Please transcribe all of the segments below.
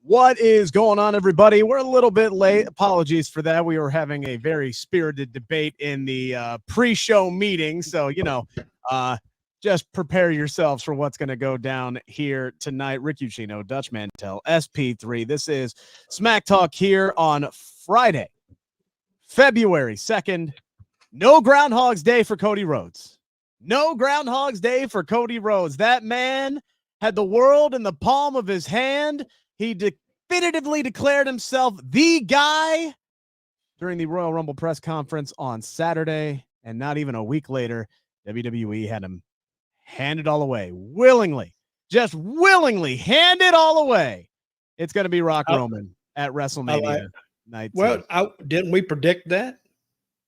What is going on, everybody? We're a little bit late. Apologies for that. We were having a very spirited debate in the pre-show meeting. So, just prepare yourselves for what's going to go down here tonight. Rick Ucchino, Dutch Mantell, SP3. This is Smack Talk here on Friday, February 2nd. No Groundhog's Day for Cody Rhodes. No Groundhog's Day for Cody Rhodes. That man had the world in the palm of his hand. He definitively declared himself the guy during the Royal Rumble press conference on Saturday, and not even a week later, WWE had him hand it all away, willingly, just willingly hand it all away. It's going to be Rock Roman at WrestleMania night. Well, didn't we predict that?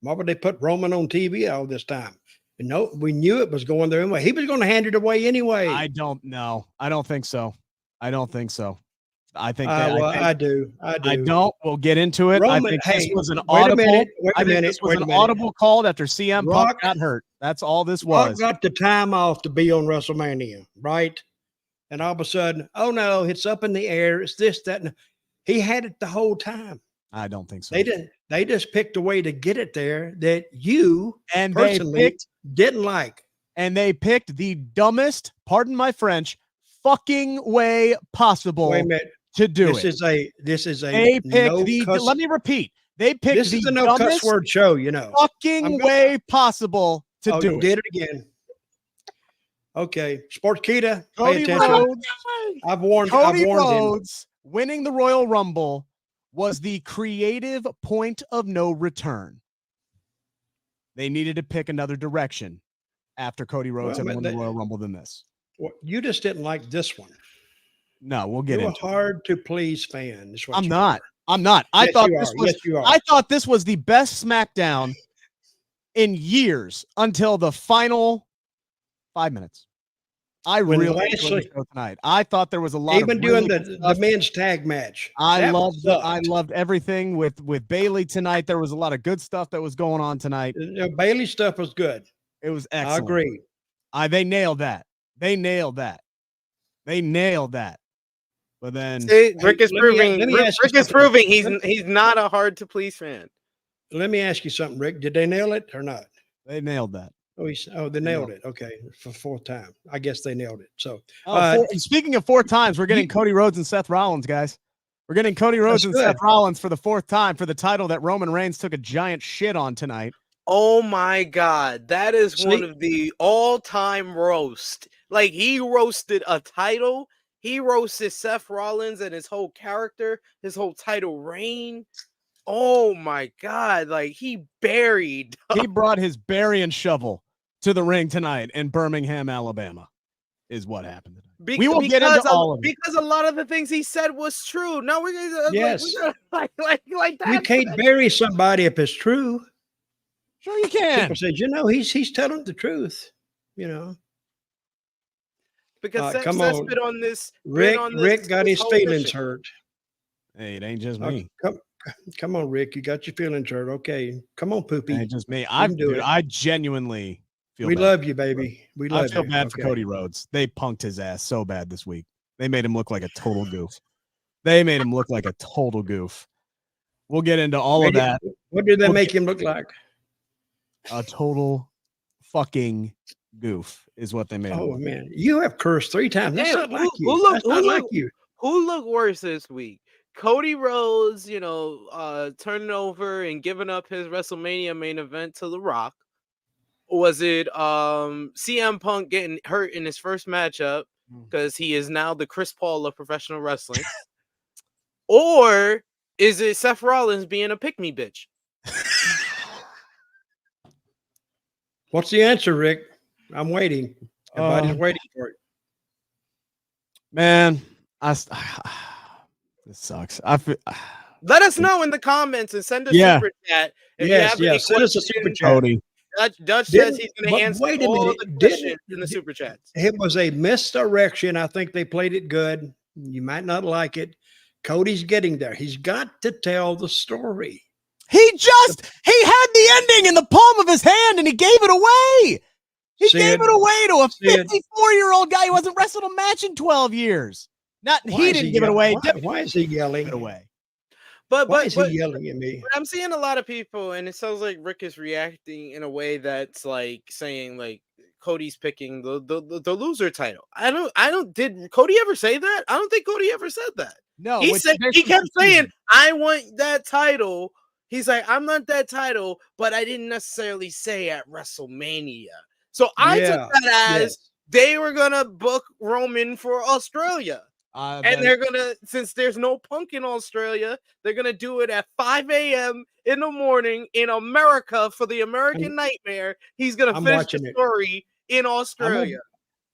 Why would they put Roman on TV all this time? No, we knew it was going there anyway. He was going to hand it away anyway. I don't know. I don't think so. I think I do. I don't. We'll get into it. Roman, I think this was an audible. Audible call after CM Punk got hurt. That's all this was. Rock got the time off to be on WrestleMania, right? And all of a sudden, oh no, it's up in the air. It's this, that, and he had it the whole time. I don't think so. They just picked a way to get it there that you and personally didn't like. And they picked the dumbest, pardon my French, fucking way possible. Wait a minute. To do this it. This is a they picked let me repeat. They picked this is a no cuss word show, fucking way possible to do it. Did it again. Okay. Sportskeeda, Cody pay attention. Rhodes, I've warned Rhodes him. Winning the Royal Rumble was the creative point of no return. They needed to pick another direction after Cody Rhodes had won the Royal Rumble than this. Well, you just didn't like this one. No, we'll get into it. You're a hard to please fan. I'm not. I thought this was the best SmackDown in years until the final 5 minutes. I really enjoyed the show tonight. I thought there was a lot even of doing the men's tag match. I loved everything with Bayley tonight. There was a lot of good stuff that was going on tonight. Bayley stuff was good. It was excellent. I agree. They nailed that. They nailed that. But then Rick is proving he's not a hard to please fan. Let me ask you something, Rick. Did they nail it or not? They nailed that. They nailed it. Okay, for fourth time. I guess they nailed it. So, speaking of 4 times, we're getting Cody Rhodes and Seth Rollins, guys. We're getting Cody Rhodes and Seth Rollins for the 4th time for the title that Roman Reigns took a giant shit on tonight. Oh my God, that is one of the all-time roast. Like, he roasted a title. He roasted Seth Rollins and his whole character, his whole title reign. Oh my God. Like, he brought his burying shovel to the ring tonight in Birmingham, Alabama, is what happened tonight. We will get into all of it. Because a lot of the things he said was true. No, we're like that. You can't bury somebody if it's true. Sure you can. People say, he's telling the truth, Because Seth spit on this. Rick got his feelings hurt. Hey, it ain't just me. Come on, Rick. You got your feelings hurt. Okay. Come on, Poopy. It ain't just me. I genuinely feel bad. We love you, baby. I feel bad for Cody Rhodes. They punked his ass so bad this week. They made him look like a total goof. We'll get into all of that. What did they make him look like? A total fucking goof is what they made. Oh man, you have cursed 3 times. That's not like you. Who looked worse this week? Cody Rhodes, turning over and giving up his WrestleMania main event to The Rock. Was it CM Punk getting hurt in his first matchup because he is now the Chris Paul of professional wrestling? Or is it Seth Rollins being a pick-me bitch? What's the answer, Rick? I'm waiting. Everybody's waiting for it. Man, this sucks. Let us know in the comments and send us a super chat. Send us a super chat. Dutch says he's going to answer all the questions in the super chats. It was a misdirection. I think they played it good. You might not like it. Cody's getting there. He's got to tell the story. He had the ending in the palm of his hand and he gave it away. He gave it away to a 54-year-old guy who hasn't wrestled a match in 12 years. He didn't give it away. Why is he yelling? Give it away. Why is he yelling at me? But I'm seeing a lot of people, and it sounds like Rick is reacting in a way that's like saying like Cody's picking the loser title. I don't. Did Cody ever say that? I don't think Cody ever said that. No, he kept saying, "I want that title." He's like, "I'm not that title," but I didn't necessarily say at WrestleMania. So I took that as they were gonna book Roman for Australia. And they're gonna, since there's no Punk in Australia, they're gonna do it at 5 a.m. in the morning in America for the American Nightmare. He's gonna finish the story in Australia.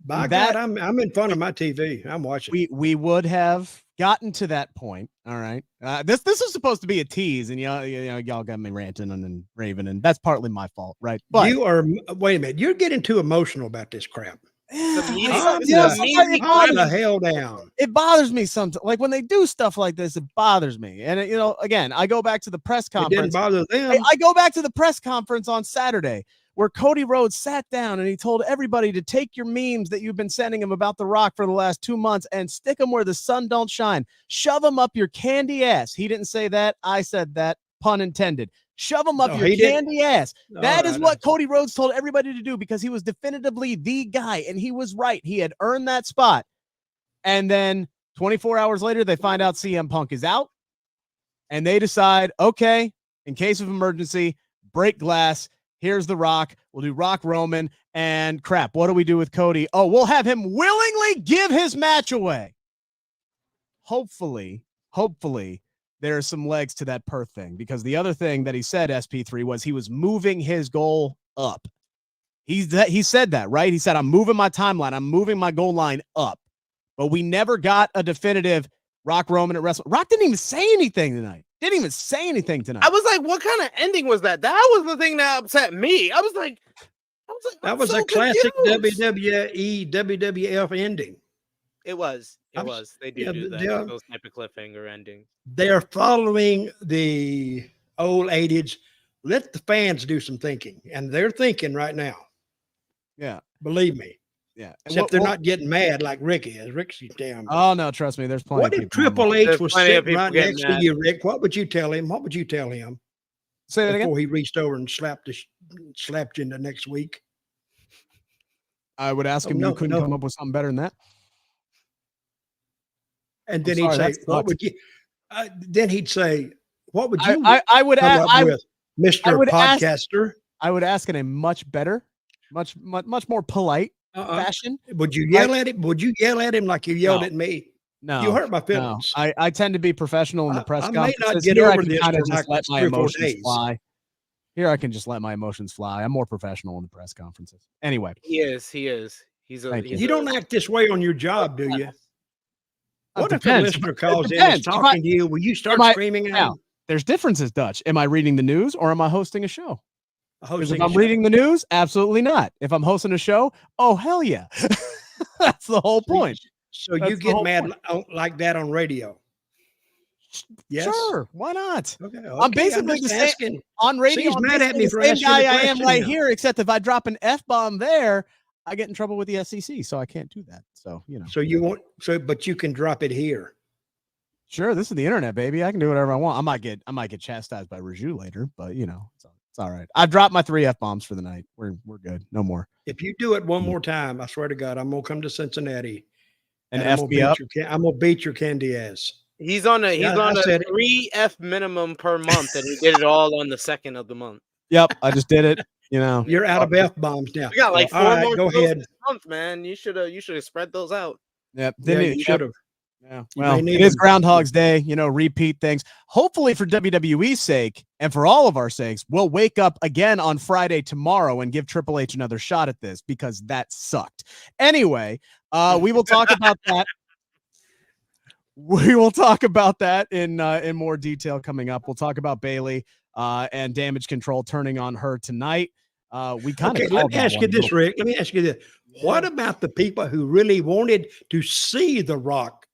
By God, I'm in front of my TV. I'm watching. We would have gotten to that point. All right. This is supposed to be a tease, and y'all got me ranting and raving, and that's partly my fault, right? But you are. Wait a minute. You're getting too emotional about this crap. Calm the hell down. It bothers me sometimes. Like when they do stuff like this, it bothers me. And again, I go back to the press conference. It didn't bother them. I go back to the press conference on Saturday where Cody Rhodes sat down and he told everybody to take your memes that you've been sending him about The Rock for the last 2 months and stick them where the sun don't shine. Shove them up your candy ass. He didn't say that. I said that. Pun intended. Shove him up your candy ass. That is what Cody Rhodes told everybody to do because he was definitively the guy, and he was right. He had earned that spot. And then 24 hours later, they find out CM Punk is out, and they decide, okay, in case of emergency, break glass. Here's The Rock. We'll do Rock Roman, and crap, what do we do with Cody? Oh, we'll have him willingly give his match away. Hopefully, there are some legs to that Perth thing, because the other thing that he said, SP3, was he was moving his goal up. He said that, right? He said, I'm moving my timeline. I'm moving my goal line up. But we never got a definitive Rock Roman at WrestleMania. Rock didn't even say anything tonight. I was like, what kind of ending was that? That was the thing that upset me. I was like, that was a classic WWE, WWF ending. It was. They do that. Those type of cliffhanger endings. They're following the old adage. Let the fans do some thinking, and they're thinking right now. Yeah, believe me. Yeah, except they're not getting mad like Rick is. Rick's down. Oh no, trust me. There's plenty. What if Triple H was sitting right next to you, Rick? What would you tell him? Say that again. Before he reached over and slapped you in the next week. I would ask him. You couldn't come up with something better than that. And then he'd say, "What would you?" Then he'd say, "What would you?" I would ask, Mr. Podcaster. I would ask in a much better, much more polite fashion. Would you yell at him? Would you yell at him like you yelled at me? No, you hurt my feelings. No. I tend to be professional in the press conference. I may not get over this for just let my emotions fly. Here, I can just let my emotions fly. I'm more professional in the press conferences. Anyway, he is. You don't act this way on your job, do you? What if a listener calls in and talking to you? Will you start screaming at him? There's differences, Dutch. Am I reading the news or am I hosting a show? If I'm reading the news, absolutely not. If I'm hosting a show, oh, hell yeah. That's the whole point. So you get mad like that on radio? Yes. Sure. Why not? Okay. I'm basically just asking on radio. He's mad at me for the same guy I am right now. here, except if I drop an F-bomb there, I get in trouble with the SEC, so I can't do that. So, So you won't. But you can drop it here. Sure, this is the internet, baby. I can do whatever I want. I might get chastised by Raju later, but it's all right. I've dropped my 3 F-bombs for the night. We're good. No more. If you do it one more time, I swear to God, I'm gonna come to Cincinnati and F me up. I'm gonna beat your candy ass. He's on a 3 F minimum per month, and he did it all on the 2nd of the month. Yep, I just did it. You're out of F-bombs now. We got like 4 more. Go ahead. This month, man. You should have spread those out. Yep. You should have. Yeah. Well, it is Groundhog's Day, repeat things. Hopefully for WWE's sake and for all of our sakes, we'll wake up again on Friday tomorrow and give Triple H another shot at this, because that sucked. Anyway, we will talk about that. We will talk about that in more detail coming up. We'll talk about Bayley and Damage Control turning on her tonight. Let me ask you this, Rick. Let me ask you this. What about the people who really wanted to see The Rock?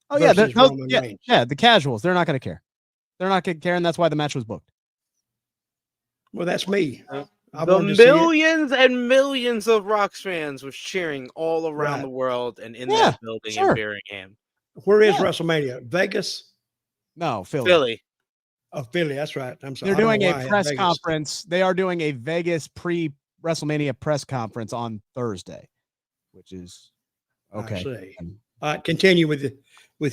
Oh, yeah, the casuals. They're not going to care. They're not going to care, and that's why the match was booked. Well, that's me. The wanted to see it. millions and millions of Rocks fans was cheering all around Right. the world and in Yeah, that building sure. in Birmingham. Where is Yeah. WrestleMania? Vegas? No, Philly. Philly. Oh, Philly. That's right. I'm sorry. They're I don't doing know a why I had press Vegas. conference. They are doing a Vegas pre-WrestleMania press conference on Thursday, which is I okay. see. Continue with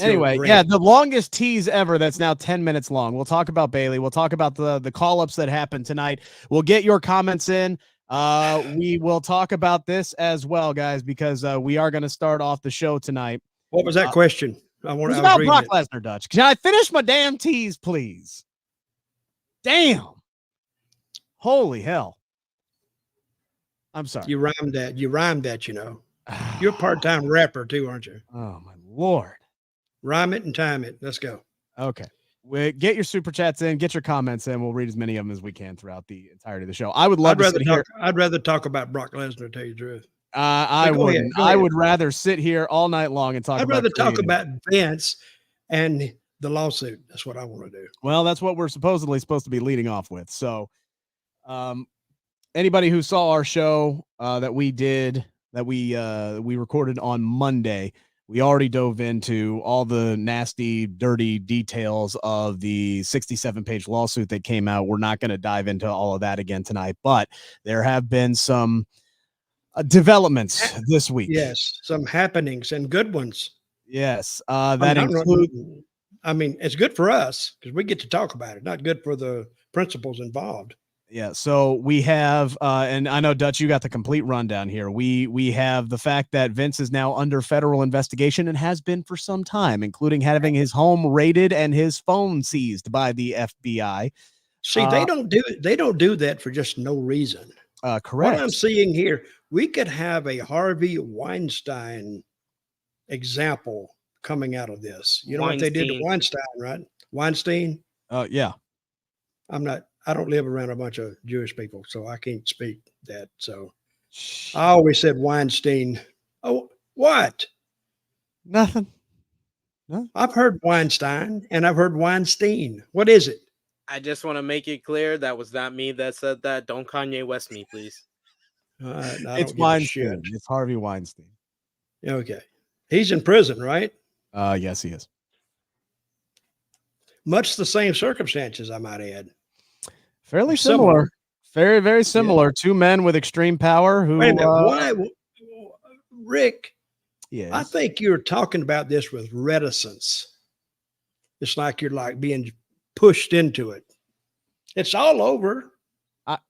Anyway, your yeah, rant. the longest tease ever that's now 10 minutes long. We'll talk about Bayley. We'll talk about the call-ups that happened tonight. We'll get your comments in. We will talk about this as well, guys, because we are going to start off the show tonight. What was that question? It was about Brock Lesnar, Dutch. Can I finish my damn tease, please? Damn. Holy hell. I'm sorry. You rhymed that. You're a part-time rapper too, aren't you? Oh, my Lord. Rhyme it and time it. Let's go. Okay. Get your super chats in, get your comments in. We'll read as many of them as we can throughout the entirety of the show. I would love to sit here. I'd rather talk about Brock Lesnar, to tell you the truth. I wouldn't. I would rather sit here all night long and talk I'd about rather talk about Vince and the lawsuit. That's what I want to do. Well, that's what we're supposed to be leading off with. So, anybody who saw our show that we recorded on Monday, we already dove into all the nasty, dirty details of the 67-page lawsuit that came out. We're not going to dive into all of that again tonight, but there have been some developments this week. Yes, some happenings and good ones. Yes, that include. I mean, it's good for us because we get to talk about it. Not good for the principals involved. Yeah, so we have, and I know, Dutch, you got the complete rundown here. We have the fact that Vince is now under federal investigation and has been for some time, including having his home raided and his phone seized by the FBI. See, they don't do that for just no reason. Correct. What I'm seeing here, we could have a Harvey Weinstein example coming out of this. You know what they did to Weinstein, right? Weinstein? Yeah. I don't live around a bunch of Jewish people, so I can't speak that. So I always said Weinstein. Oh, what? Nothing. No. I've heard Weinstein and I've heard Weinstein. What is it? I just want to make it clear that was not me that said that. Don't Kanye West me, please. It's Weinstein. It's Harvey Weinstein. Okay. He's in prison, right? Yes, he is. Much the same circumstances, I might add. Fairly similar. Very, very similar. Yeah. Two men with extreme power who. Wait a minute. Why, Rick? Yes. I think you're talking about this with reticence. It's like you're like being pushed into it. It's all over.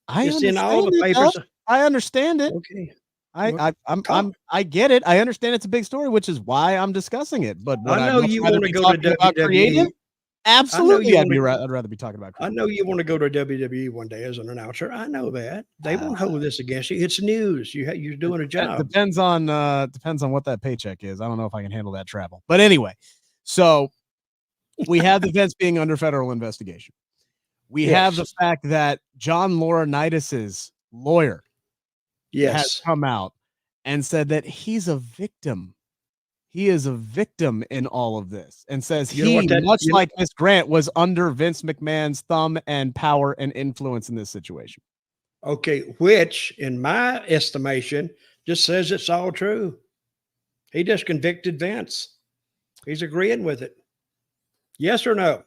It's in all the papers. I understand it. Okay. I get it. I understand it's a big story, which is why I'm discussing it. But I know you want to go to WWE. Creative? Absolutely, I'd rather be talking about creative. I know you want to go to WWE one day as an announcer. I know that. They won't hold this against you. It's news. You're doing a job. Depends on what that paycheck is. I don't know if I can handle that travel. But anyway, so we have the Vince being under federal investigation. We have the fact that John Laurinaitis' lawyer has come out and said that he's a victim. He is a victim in all of this and says like Miss Grant, was under Vince McMahon's thumb and power and influence in this situation. Okay, which, in my estimation, just says it's all true. He just convicted Vince. He's agreeing with it. Yes or no?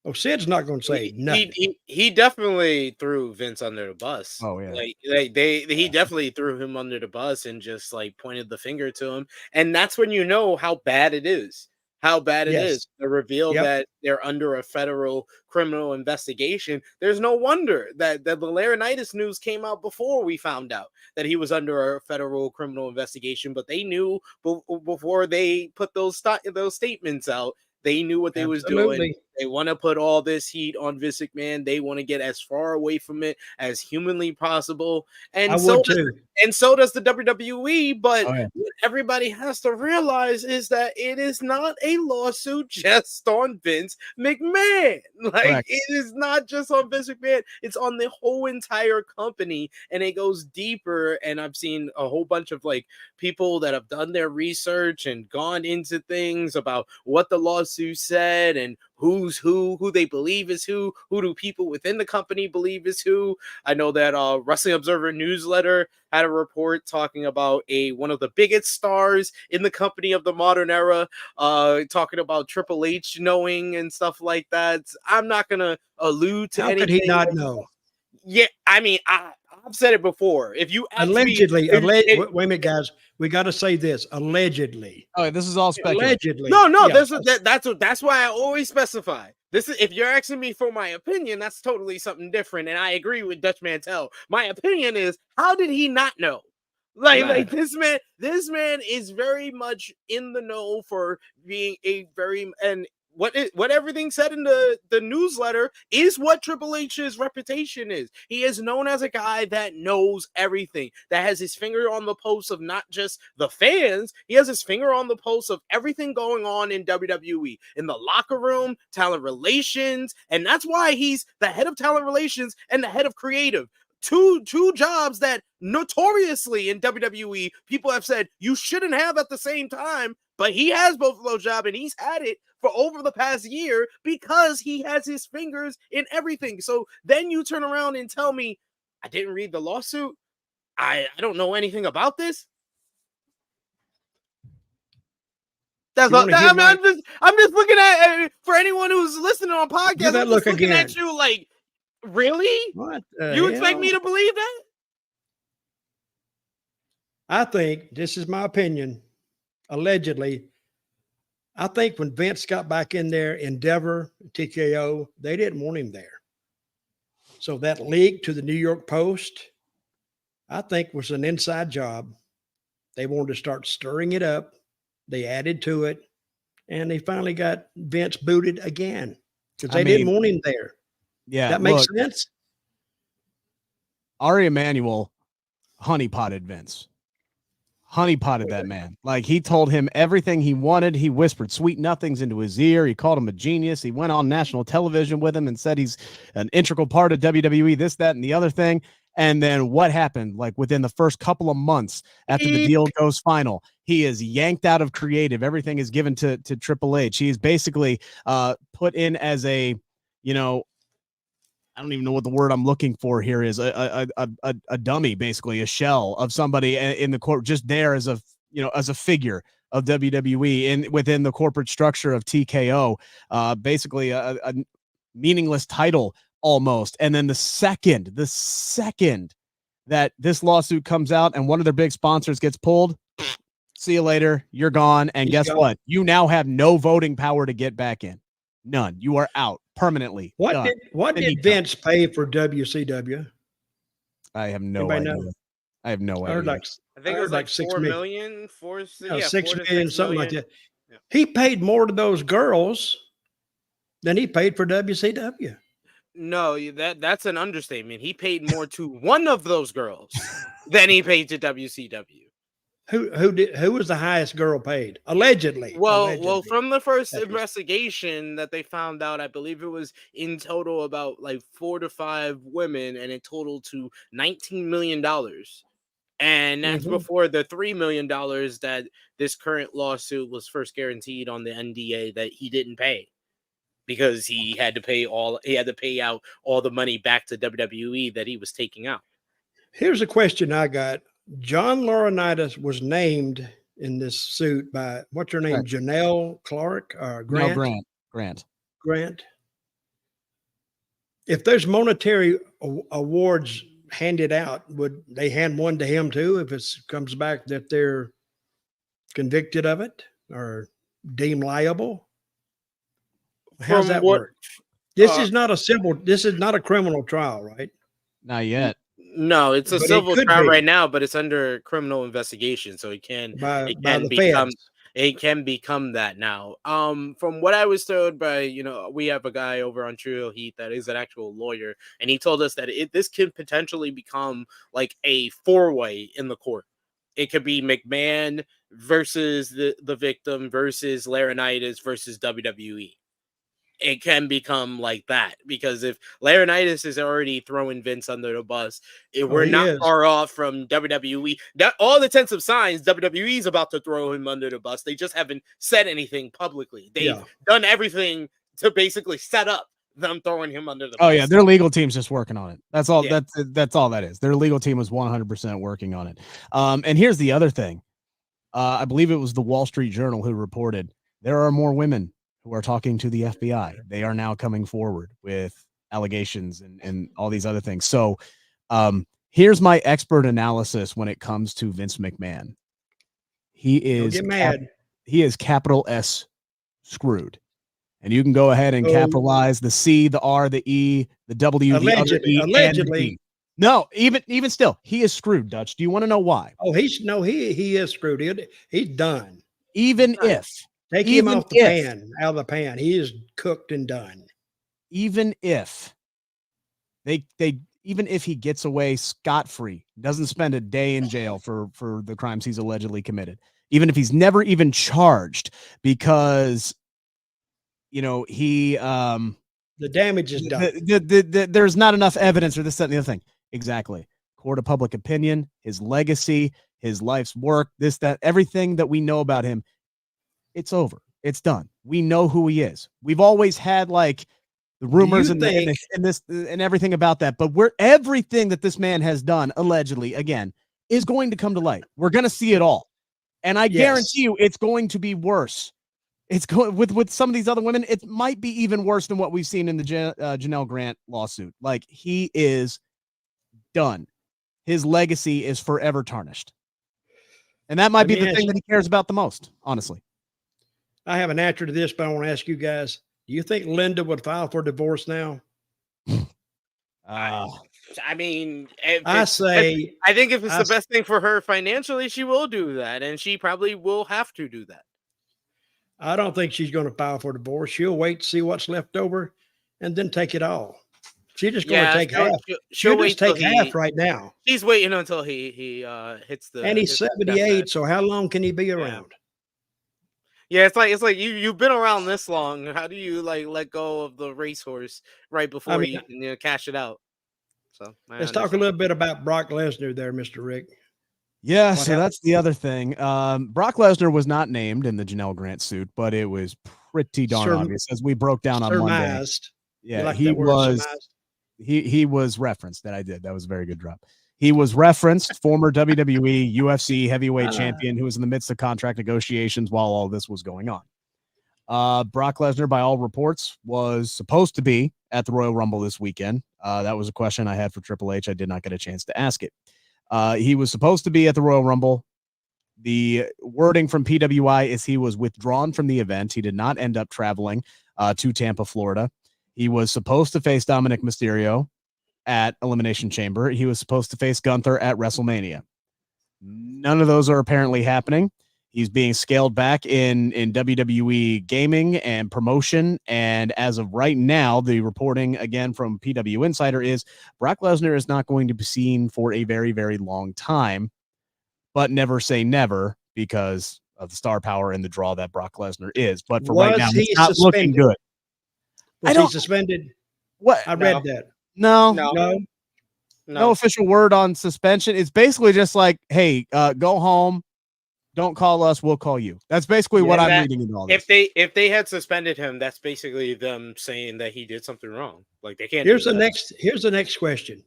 Oh, Sid's not going to say nothing. He definitely threw Vince under the bus. Oh yeah, he definitely threw him under the bus and just like pointed the finger to him, and that's when you know how bad it is. How bad it is. The reveal that they're under a federal criminal investigation. There's no wonder that the Laurinaitis news came out before we found out that he was under a federal criminal investigation, but they knew before they put those statements out. They knew what they was doing. They want to put all this heat on Vince McMahon. They want to get as far away from it as humanly possible. And so does the WWE. But what everybody has to realize is that it is not a lawsuit just on Vince McMahon. It is not just on Vince McMahon. It's on the whole entire company, and it goes deeper. And I've seen a whole bunch of people that have done their research and gone into things about what the lawsuit said and who's who they believe is who do people within the company believe is who. I know that Wrestling Observer newsletter had a report talking about one of the biggest stars in the company of the modern era, talking about Triple H knowing and stuff like that. I'm not gonna allude to anything. How could he not know? Yeah, I mean, I've said it before. If you allegedly, wait me, a minute, guys, we got to say this. Allegedly. Oh, this is all speculation. Allegedly. No, yeah, that's why I always specify. This is, if you're asking me for my opinion, that's totally something different. And I agree with Dutch Mantell. My opinion is, how did he not know? Like this man is very much in the know for being a very, and what everything said in the newsletter is what Triple H's reputation is. He is known as a guy that knows everything, that has his finger on the pulse of not just the fans, he has his finger on the pulse of everything going on in WWE, in the locker room, talent relations, and that's why he's the head of talent relations and the head of creative. Two jobs that notoriously in WWE people have said you shouldn't have at the same time, but he has both of those jobs and he's had it for over the past year because he has his fingers in everything. So then you turn around and tell me, I didn't read the lawsuit. I don't know anything about this. That's all. I'm just looking at for anyone who's listening on podcast. I'm just looking at you like, really? What you expect me to believe that? I think, this is my opinion, allegedly, I think when Vince got back in there, Endeavor, TKO, they didn't want him there. So that leak to the New York Post, I think, was an inside job. They wanted to start stirring it up. They added to it, and they finally got Vince booted again because they didn't want him there. Yeah, that makes sense. Ari Emanuel honeypotted Vince. Honeypotted that man. Like, he told him everything he wanted. He whispered sweet nothings into his ear. He called him a genius. He went on national television with him and said he's an integral part of WWE, this, that, and the other thing. And then what happened? Like, within the first couple of months after the deal goes final, he is yanked out of creative. Everything is given to Triple H. He is basically put in as a, I don't even know what the word I'm looking for here is, a dummy, basically a shell of somebody in the court, just there as a figure of WWE within the corporate structure of TKO, basically a meaningless title almost. And then the second that this lawsuit comes out and one of their big sponsors gets pulled, see you later, you're gone. And guess what? You now have no voting power to get back in. None. You are out permanently. What did Vince pay for WCW? I have no idea. I have no idea. I think it was like 6 million, 6 million, something like that. Yeah. He paid more to those girls than he paid for WCW. No, that's an understatement. He paid more to one of those girls than he paid to WCW. Who was the highest girl paid? Allegedly. Well, from the first investigation that they found out, I believe it was in total about like 4 to 5 women, and it totaled to $19 million. And that's before the $3 million that this current lawsuit was first guaranteed on the NDA that he didn't pay, because he had to pay out all the money back to WWE that he was taking out. Here's a question I got. John Laurinaitis was named in this suit by, what's her name? Right. Janelle Clark or Grant? No, Grant. If there's monetary awards handed out, would they hand one to him too if it comes back that they're convicted of it or deemed liable? How's that work? This is not a criminal trial, right? Not yet. No, it's a civil trial right now, but it's under criminal investigation, so it can become that now. From what I was told by, we have a guy over on Trio Heat that is an actual lawyer, and he told us that this can potentially become like a 4-way in the court. It could be McMahon versus the victim versus Laurinaitis versus WWE. It can become like that, because if Laurinaitis is already throwing Vince under the bus, we're not far off from WWE. All intents and signs, WWE is about to throw him under the bus. They just haven't said anything publicly. They've done everything to basically set up them throwing him under the Oh bus. yeah, their legal team's just working on it. That's all. Yeah. That's all that is. Their legal team was 100% working on it. And here's the other thing. I believe it was the Wall Street Journal who reported there are more women who are talking to the FBI. They are now coming forward with allegations and all these other things. So here's my expert analysis when it comes to Vince McMahon. He Don't is get mad. he is capital S screwed. And you can go ahead and capitalize the C, the R, the E, the W, the other E, allegedly. and the D. No, even still, he is screwed, Dutch. Do you want to know why? Oh, he is screwed. He's done. Even if Take him off the pan, out of the pan. He is cooked and done. Even if even if he gets away scot-free, doesn't spend a day in jail for the crimes he's allegedly committed, even if he's never even charged because he the damage is done. There's not enough evidence or this, that, and the other thing. Exactly. Court of public opinion, his legacy, his life's work, this, that, everything that we know about him, it's over. It's done. We know who he is. We've always had like the rumors and this and everything about that, but everything that this man has done allegedly again is going to come to light. We're going to see it all. And I guarantee you it's going to be worse. It's going with some of these other women. It might be even worse than what we've seen in the Janelle Grant lawsuit. Like he is done. His legacy is forever tarnished. And that might be the thing that he cares about the most, honestly. I have an answer to this, but I want to ask you guys, do you think Linda would file for divorce now? I mean, I think if it's the best thing for her financially, she will do that. And she probably will have to do that. I don't think she's going to file for divorce. She'll wait to see what's left over and then take it all. She's just going to take half. She'll just take half right now. She's waiting until he hits the. And he's 78, so how long can he be around? Yeah, it's like you've been around this long. How do you like let go of the racehorse right before you can cash it out? So let's talk a little bit about Brock Lesnar there, Mr. Rick. Yeah, so that's the other thing. Brock Lesnar was not named in the Janelle Grant suit, but it was pretty darn obvious as we broke down on Monday. Yeah, he was referenced. That was a very good drop. He was referenced, former WWE, UFC heavyweight champion who was in the midst of contract negotiations while all this was going on. Brock Lesnar, by all reports, was supposed to be at the Royal Rumble this weekend. That was a question I had for Triple H. I did not get a chance to ask it. He was supposed to be at the Royal Rumble. The wording from PWI is he was withdrawn from the event. He did not end up traveling to Tampa, Florida. He was supposed to face Dominic Mysterio at Elimination Chamber. He was supposed to face Gunther at WrestleMania. None of those are apparently happening. He's being scaled back in WWE gaming and promotion. And as of right now, the reporting again from PW Insider is Brock Lesnar is not going to be seen for a very, very long time, but never say never because of the star power and the draw that Brock Lesnar is. But for right now, it's not looking good. Was he suspended? What? I read that. No official word on suspension. It's basically just like, hey, go home. Don't call us. We'll call you. That's basically what I'm reading in all this. If they had suspended him, that's basically them saying that he did something wrong. Like they can't. Here's the next question.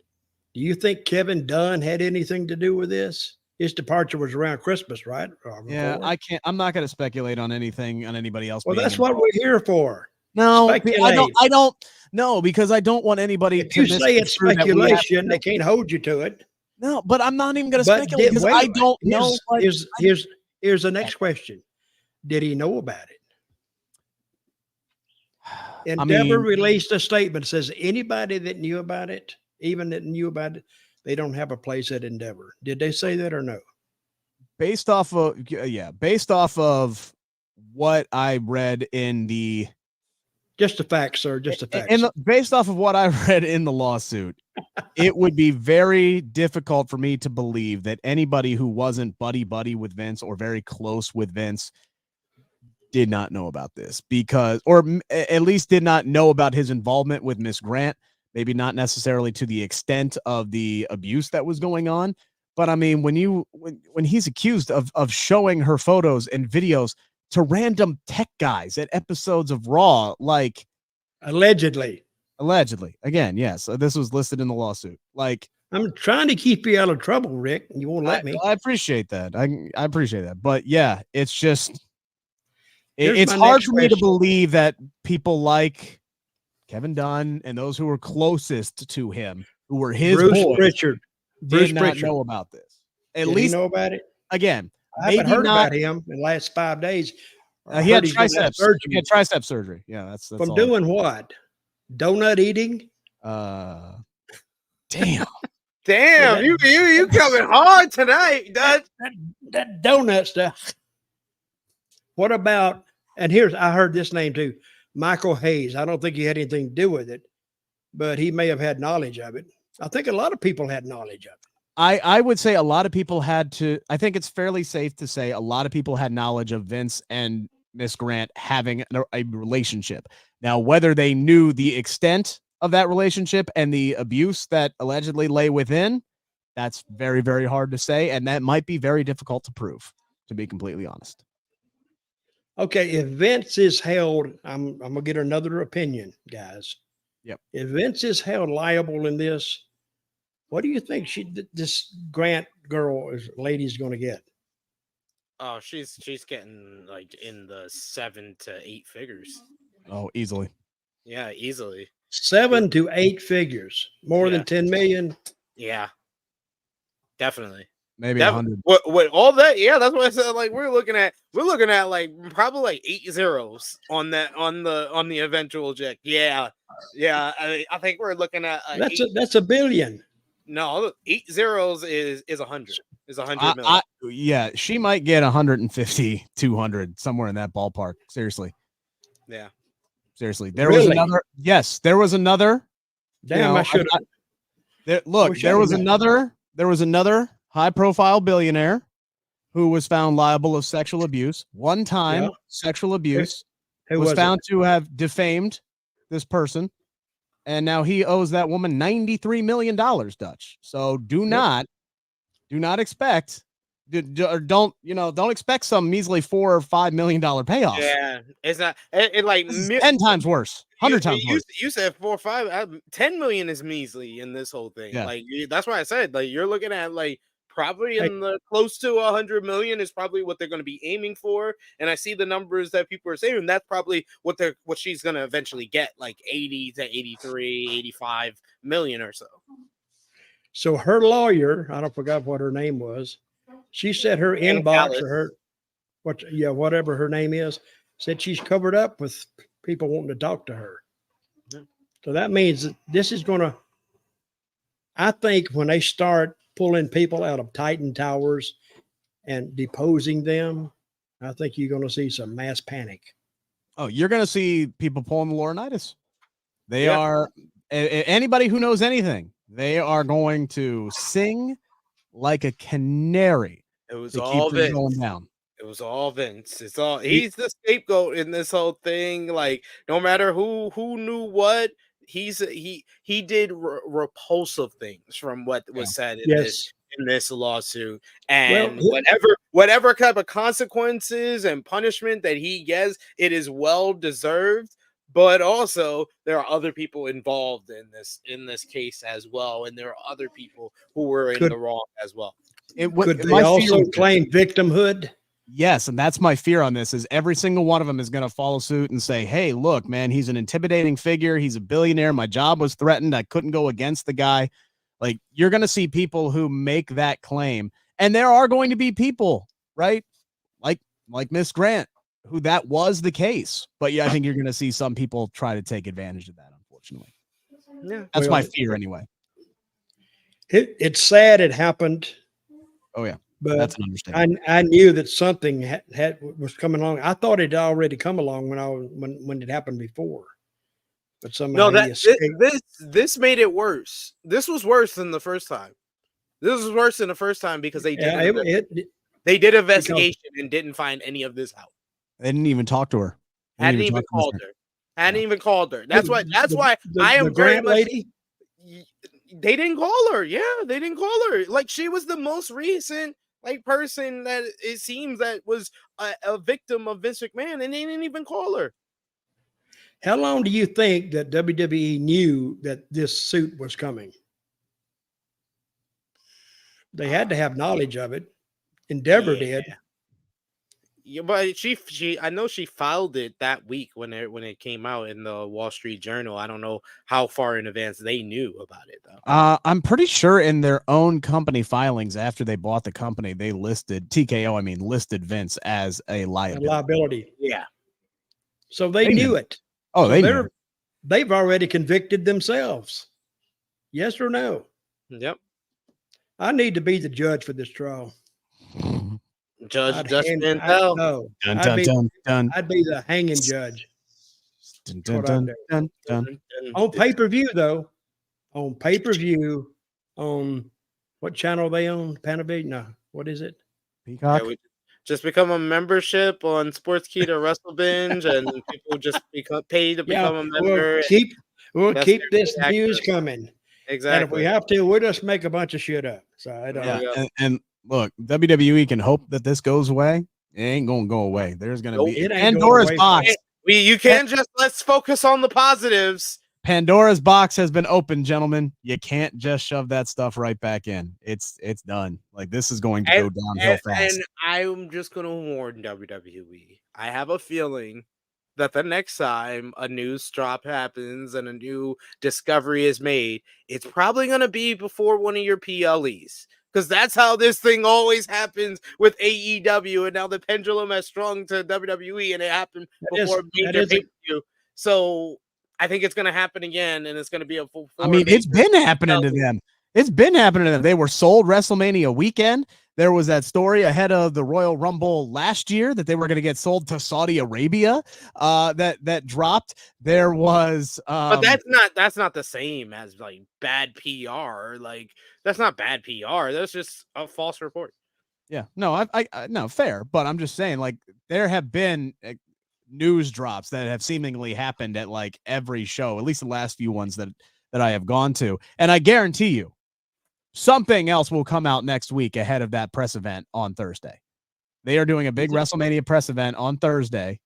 Do you think Kevin Dunn had anything to do with this? His departure was around Christmas, right? Yeah, I'm not going to speculate on anything on anybody else. Well, that's what we're here for. No, I don't know because I don't want anybody to say it's speculation. They can't hold you to it. No, but I'm not even going to speculate because I don't know. Here's the next question. Did he know about it? Endeavor released a statement that says anybody that knew about it, they don't have a place at Endeavor. Did they say that or no? Based off of what I read in the just the facts, sir. Just the facts. And based off of what I read in the lawsuit, it would be very difficult for me to believe that anybody who wasn't buddy with Vince or very close with Vince did not know about this or at least did not know about his involvement with Miss Grant. Maybe not necessarily to the extent of the abuse that was going on. But I mean, when he's accused of showing her photos and videos to random tech guys at episodes of Raw, like Allegedly. Again, yes, this was listed in the lawsuit. Like, I'm trying to keep you out of trouble, Rick. You won't let me. I appreciate that. I appreciate that. But yeah, it's just it's my hard next for me to question. believe that people like Kevin Dunn and those who were closest to him, who were his Bruce boys, Pritchard. did not know about this. At Did least he know about it? again, I haven't maybe heard not. about him in the last 5 days. I He had heard he's gonna have triceps. surgery. He had tricep surgery. Yeah, that's From all. doing what? Donut eating? Damn. Damn, you coming hard tonight, Dutch. That donut stuff. What about, and I heard this name too, Michael Hayes. I don't think he had anything to do with it, but he may have had knowledge of it. I think a lot of people had knowledge of it. I would say a lot of people had to. I think it's fairly safe to say a lot of people had knowledge of Vince and Miss Grant having a relationship. Now, whether they knew the extent of that relationship and the abuse that allegedly lay within, that's very, very hard to say. And that might be very difficult to prove, to be completely honest. Okay, if Vince is held, I'm going to get another opinion, guys. Yep. If Vince is held liable in this, what do you think this Grant lady's going to get? Oh, she's getting like in the 7 to 8 figures. Oh, easily. Yeah, easily. 7 to 8 figures, more than 10 million. Yeah, definitely. Maybe 100. What all that? Yeah, that's what I said. Like we're looking at like probably like 8 zeros on that on the eventual check. Yeah. I think we're looking at that's a billion. No, 8 zeros is 100. Is 100 million. Yeah, she might get 150, 200, somewhere in that ballpark. Seriously. Yeah. Seriously. There was another. Yes, there was another. Damn, I should have. There was another high-profile billionaire who was found liable of sexual abuse. One-time sexual abuse. Was found to have defamed this person. And now he owes that woman $93 million, Dutch. So do not expect, don't expect some measly $4 or $5 million payoff. Yeah, it's not. It like 10 times worse, 100 times worse. You said 4 or 5. 10 million is measly in this whole thing. Yeah. Like that's why I said like you're looking at like probably in the close to 100 million is probably what they're going to be aiming for. And I see the numbers that people are saying, and that's probably what she's going to eventually get, like 80 to 83, 85 million or so. So her lawyer, I don't forget what her name was. She said her inbox or whatever her name is, said she's covered up with people wanting to talk to her. Yeah. So that means that this is going to, I think when they start pulling people out of Titan Towers and deposing them, I think you're going to see some mass panic. Oh, you're going to see people pulling the Laurinaitis. They are, anybody who knows anything, they are going to sing like a canary. It was all Vince. Going down. It was all Vince. He's the scapegoat in this whole thing. Like no matter who knew what, he did repulsive things from what was said in this lawsuit, and whatever type of consequences and punishment that he gets, it is well deserved. But also there are other people involved in this case as well, and there are other people who were in the wrong as well. Could they also claim victimhood? Yes, and that's my fear on this is every single one of them is going to follow suit and say, hey, look, man, he's an intimidating figure. He's a billionaire. My job was threatened. I couldn't go against the guy. Like, you're going to see people who make that claim. And there are going to be people, right? Like Miss Grant, who that was the case. But yeah, I think you're going to see some people try to take advantage of that, unfortunately. Yeah, that's my fear anyway. It's sad it happened. Oh, yeah. But that's an understanding. I knew that something was coming along. I thought it had already come along when it happened before. But somehow this made it worse. This was worse than the first time. This was worse than the first time because they did investigation and didn't find any of this out. They didn't even talk to her. Hadn't even called her. That's why I am very much. Lady? They didn't call her. Yeah, they didn't call her. Like she was the most recent person that it seems that was a victim of Vince McMahon, and they didn't even call her. How long do you think that WWE knew that this suit was coming? They had to have knowledge of it. Endeavor did. Yeah, but I know she filed it that week when it came out in the Wall Street Journal. I don't know how far in advance they knew about it though. I'm pretty sure in their own company filings after they bought the company, they listed TKO. I mean, listed Vince as a liability. Yeah. So they knew it. Oh, so they knew. They've already convicted themselves. Yes or no? Yep. I need to be the judge for this trial. Judge Dutch Mantell. No, Dun, I'd be the hanging judge. Dun, dun, dun, dun, dun. On pay-per-view, though. On pay-per-view, on what channel are they on? Panavision? No. What is it? Peacock. Yeah, we just become a membership on Sports Key to Wrestle Binge, and people just pay to become a member. We'll keep this news coming. Exactly. And if we have to, we'll just make a bunch of shit up. So I don't know. And look, WWE can hope that this goes away. It ain't gonna go away. There's gonna be Pandora's box. You can't just let's focus on the positives. Pandora's box has been opened, gentlemen. You can't just shove that stuff right back in. It's done. Like this is going to go downhill fast. And I'm just gonna warn WWE. I have a feeling that the next time a news drop happens and a new discovery is made, it's probably gonna be before one of your PLEs. Because that's how this thing always happens with AEW, and now the pendulum has swung to WWE, and it happened before major pay-per-view. So I think it's going to happen again, and it's going to be a full. I mean, it's been happening to them. It's been happening to them. They were sold WrestleMania weekend. There was that story ahead of the Royal Rumble last year that they were going to get sold to Saudi Arabia. That dropped. There was, but that's not the same as like bad PR. Like that's not bad PR. That's just a false report. Yeah, no, I no fair, but I'm just saying, like there have been news drops that have seemingly happened at like every show, at least the last few ones that I have gone to, and I guarantee you, something else will come out next week ahead of that press event on Thursday. They are doing a big WrestleMania press event on Thursday.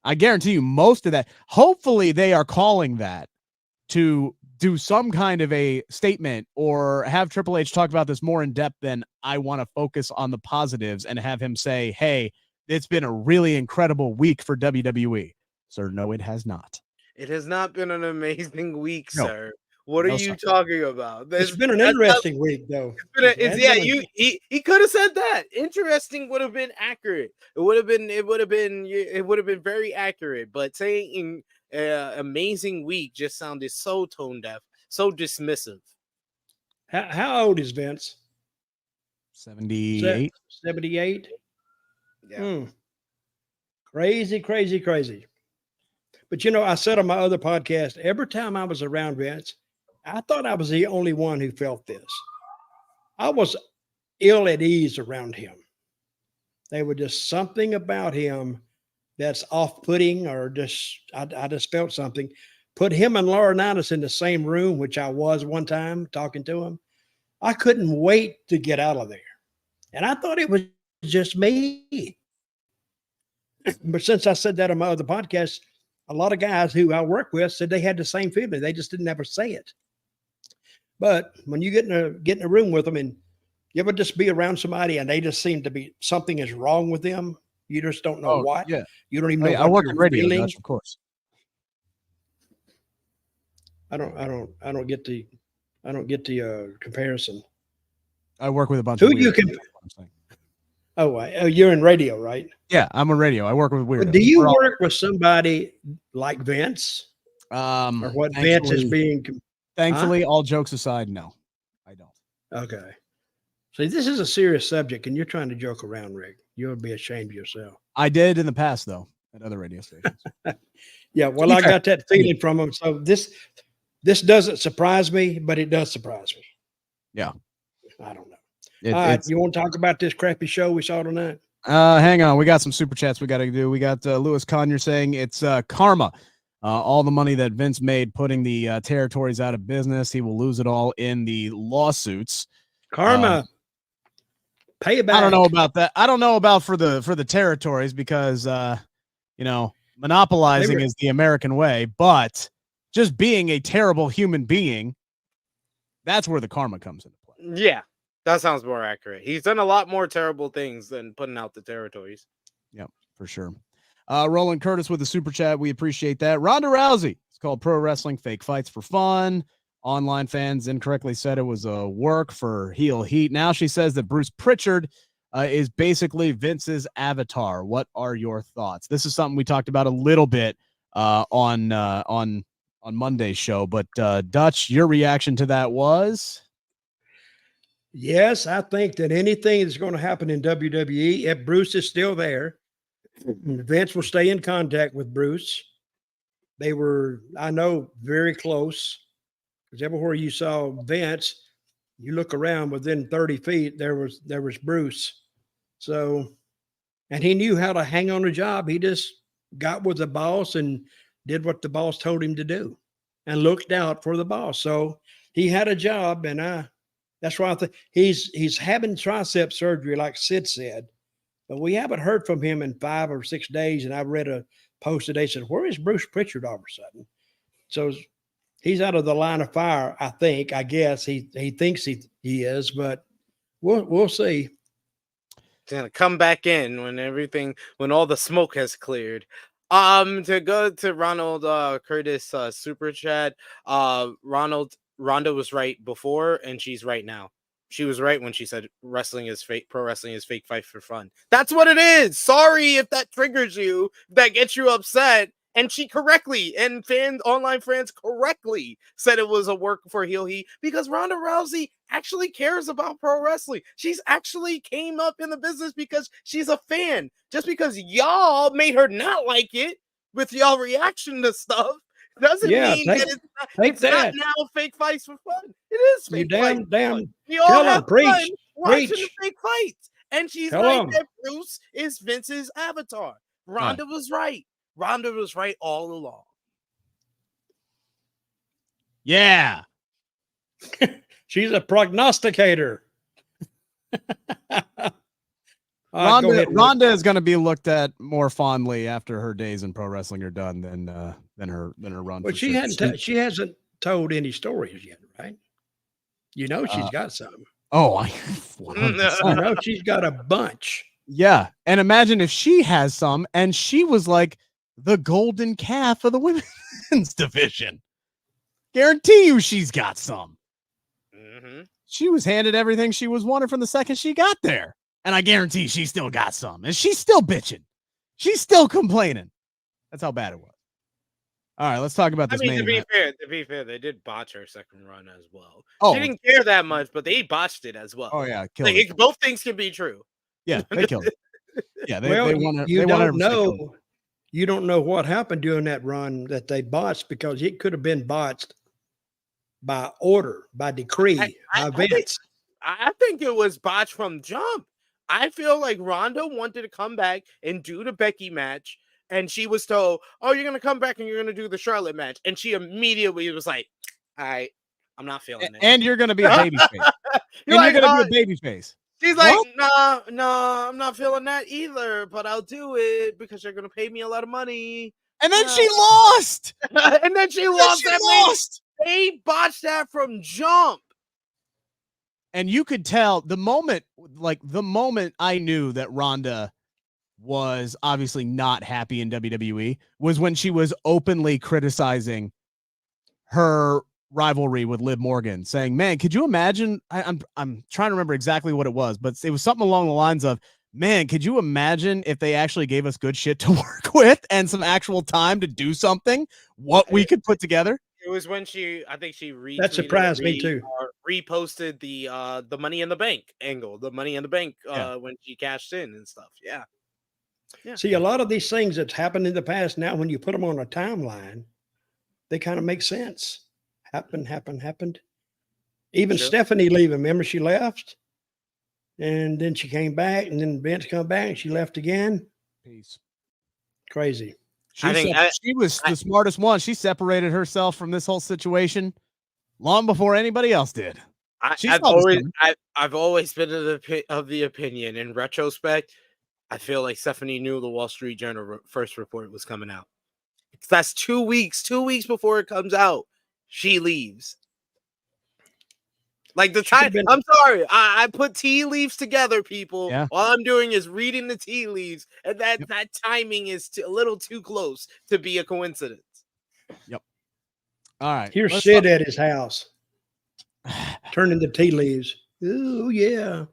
I guarantee you most of that. Hopefully they are calling that to do some kind of a statement or have Triple H talk about this more in depth than I want to focus on the positives and have him say, hey, it's been a really incredible week for WWE. Sir, no, it has not. It has not been an amazing week, sir. What are you talking about? It's been an interesting week, though. He could have said that. Interesting would have been accurate. It would have been very accurate. But saying amazing week just sounded so tone deaf, so dismissive. How old is Vince? 78. 78. Yeah. Crazy. But I said on my other podcast, every time I was around Vince, I thought I was the only one who felt this. I was ill at ease around him. There was just something about him that's off-putting, or I just felt something. Put him and Laurinaitis in the same room, which I was one time talking to him. I couldn't wait to get out of there. And I thought it was just me. But since I said that on my other podcast, a lot of guys who I work with said they had the same feeling. They just didn't ever say it. But when you get in a room with them, and you ever just be around somebody and they just seem to be something is wrong with them, you just don't know what. Yeah, you don't even know. I work in radio, Dutch, of course. I don't get the comparison. I work with a bunch of you can. You're in radio, right? Yeah, I'm on radio. I work with weirdos. Do you work with somebody like Vince? Or what Vince is being? Thankfully, all jokes aside, no, I don't. Okay. See, this is a serious subject, and you're trying to joke around, Rick. You would be ashamed of yourself. I did in the past, though, at other radio stations. Yeah, well, I got that feeling from him. So this doesn't surprise me, but it does surprise me. Yeah. I don't know. All right, you want to talk about this crappy show we saw tonight? Hang on. We got some super chats we got to do. We got Lewis Conyer saying it's karma. All the money that Vince made putting the territories out of business, he will lose it all in the lawsuits. Karma. Pay it back. I don't know about that. I don't know about for the territories because Monopolizing is the American way, but just being a terrible human being, that's where the karma comes into play. Yeah, that sounds more accurate. He's done a lot more terrible things than putting out the territories. Yep, for sure. Roland Curtis with the super chat. We appreciate that. Ronda Rousey. It's called Pro Wrestling Fake Fights for Fun. Online fans incorrectly said it was a work for heel heat. Now she says that Bruce Pritchard is basically Vince's avatar. What are your thoughts? This is something we talked about a little bit on Monday's show, but Dutch, your reaction to that was? Yes, I think that anything that's going to happen in WWE, if Bruce is still there, Vince will stay in contact with Bruce. They were, I know, very close, because everywhere you saw Vince, you look around within 30 feet, there was Bruce. So, and he knew how to hang on a job. He just got with the boss and did what the boss told him to do and looked out for the boss. So he had a job, and that's why I think he's having tricep surgery, like Sid said, but we haven't heard from him in 5 or 6 days. And I read a post today said, "Where is Bruce Pritchard all of a sudden?" So he's out of the line of fire. I guess he thinks he is, but we'll see. He's gonna come back in when all the smoke has cleared. To go to Ronald Curtis super chat. Ronda was right before, and she's right now. She was right when she said wrestling is fake. Pro wrestling is fake fight for fun. That's what it is. Sorry if that triggers you, that gets you upset. And she correctly, and online fans correctly said it was a work for heel heat, because Ronda Rousey actually cares about pro wrestling. She's actually came up in the business because she's a fan. Just because y'all made her not like it with y'all reaction to stuff doesn't mean that it's not now fake fights for fun. It is fake fights. We all have fun watching the fake fights. And she's right that Bruce is Vince's avatar. Ronda was right. Ronda was right all along. Yeah. She's a prognosticator. Ronda is going to be looked at more fondly after her days in pro wrestling are done than her run. But she hasn't told any stories yet, right? You know she's got some. Oh, I know she's got a bunch. Yeah, and imagine if she has some, and she was like the golden calf of the women's division. Guarantee you she's got some. Mm-hmm. She was handed everything she was wanted from the second she got there. And I guarantee she still got some. And she's still bitching. She's still complaining. That's how bad it was. All right, let's talk about this. To be fair, they did botch her second run as well. Oh, she didn't care that much, but they botched it as well. Oh, yeah. Both things can be true. Yeah, they killed it. Yeah, you don't know what happened during that run that they botched, because it could have been botched by order, by decree, by Vince. I think it was botched from jump. I feel like Ronda wanted to come back and do the Becky match, and she was told, "Oh, you're going to come back and you're going to do the Charlotte match." And she immediately was like, "All right, I'm not feeling it." And you're going to be a babyface. You're going to be a babyface. She's like, "No, I'm not feeling that either, but I'll do it because you're going to pay me a lot of money." And then she lost. And then she lost. They botched that from jump. And you could tell the moment I knew that Ronda was obviously not happy in WWE was when she was openly criticizing her rivalry with Liv Morgan, saying, "Man, could you imagine?" I'm trying to remember exactly what it was, but it was something along the lines of, "Man, could you imagine if they actually gave us good shit to work with and some actual time to do something, what we could put together?" It was when she that surprised me too. Reposted the Money in the Bank angle, the Money in the Bank when she cashed in and stuff. Yeah. See, a lot of these things that's happened in the past, now when you put them on a timeline, they kind of make sense. Happened. Even Stephanie leaving. Remember, she left, and then she came back, and then Vince come back, and she left again. Peace. Crazy. She was the smartest one. She separated herself from this whole situation long before anybody else did. I've always been of the opinion, in retrospect, I feel like Stephanie knew the Wall Street Journal first report was coming out. That's 2 weeks. 2 weeks before it comes out, she leaves. Like the time, I'm sorry, I put tea leaves together, people. Yeah. All I'm doing is reading the tea leaves, and that timing is a little too close to be a coincidence. Yep. All right. Here's Sid at his house, turning the tea leaves. Ooh, yeah.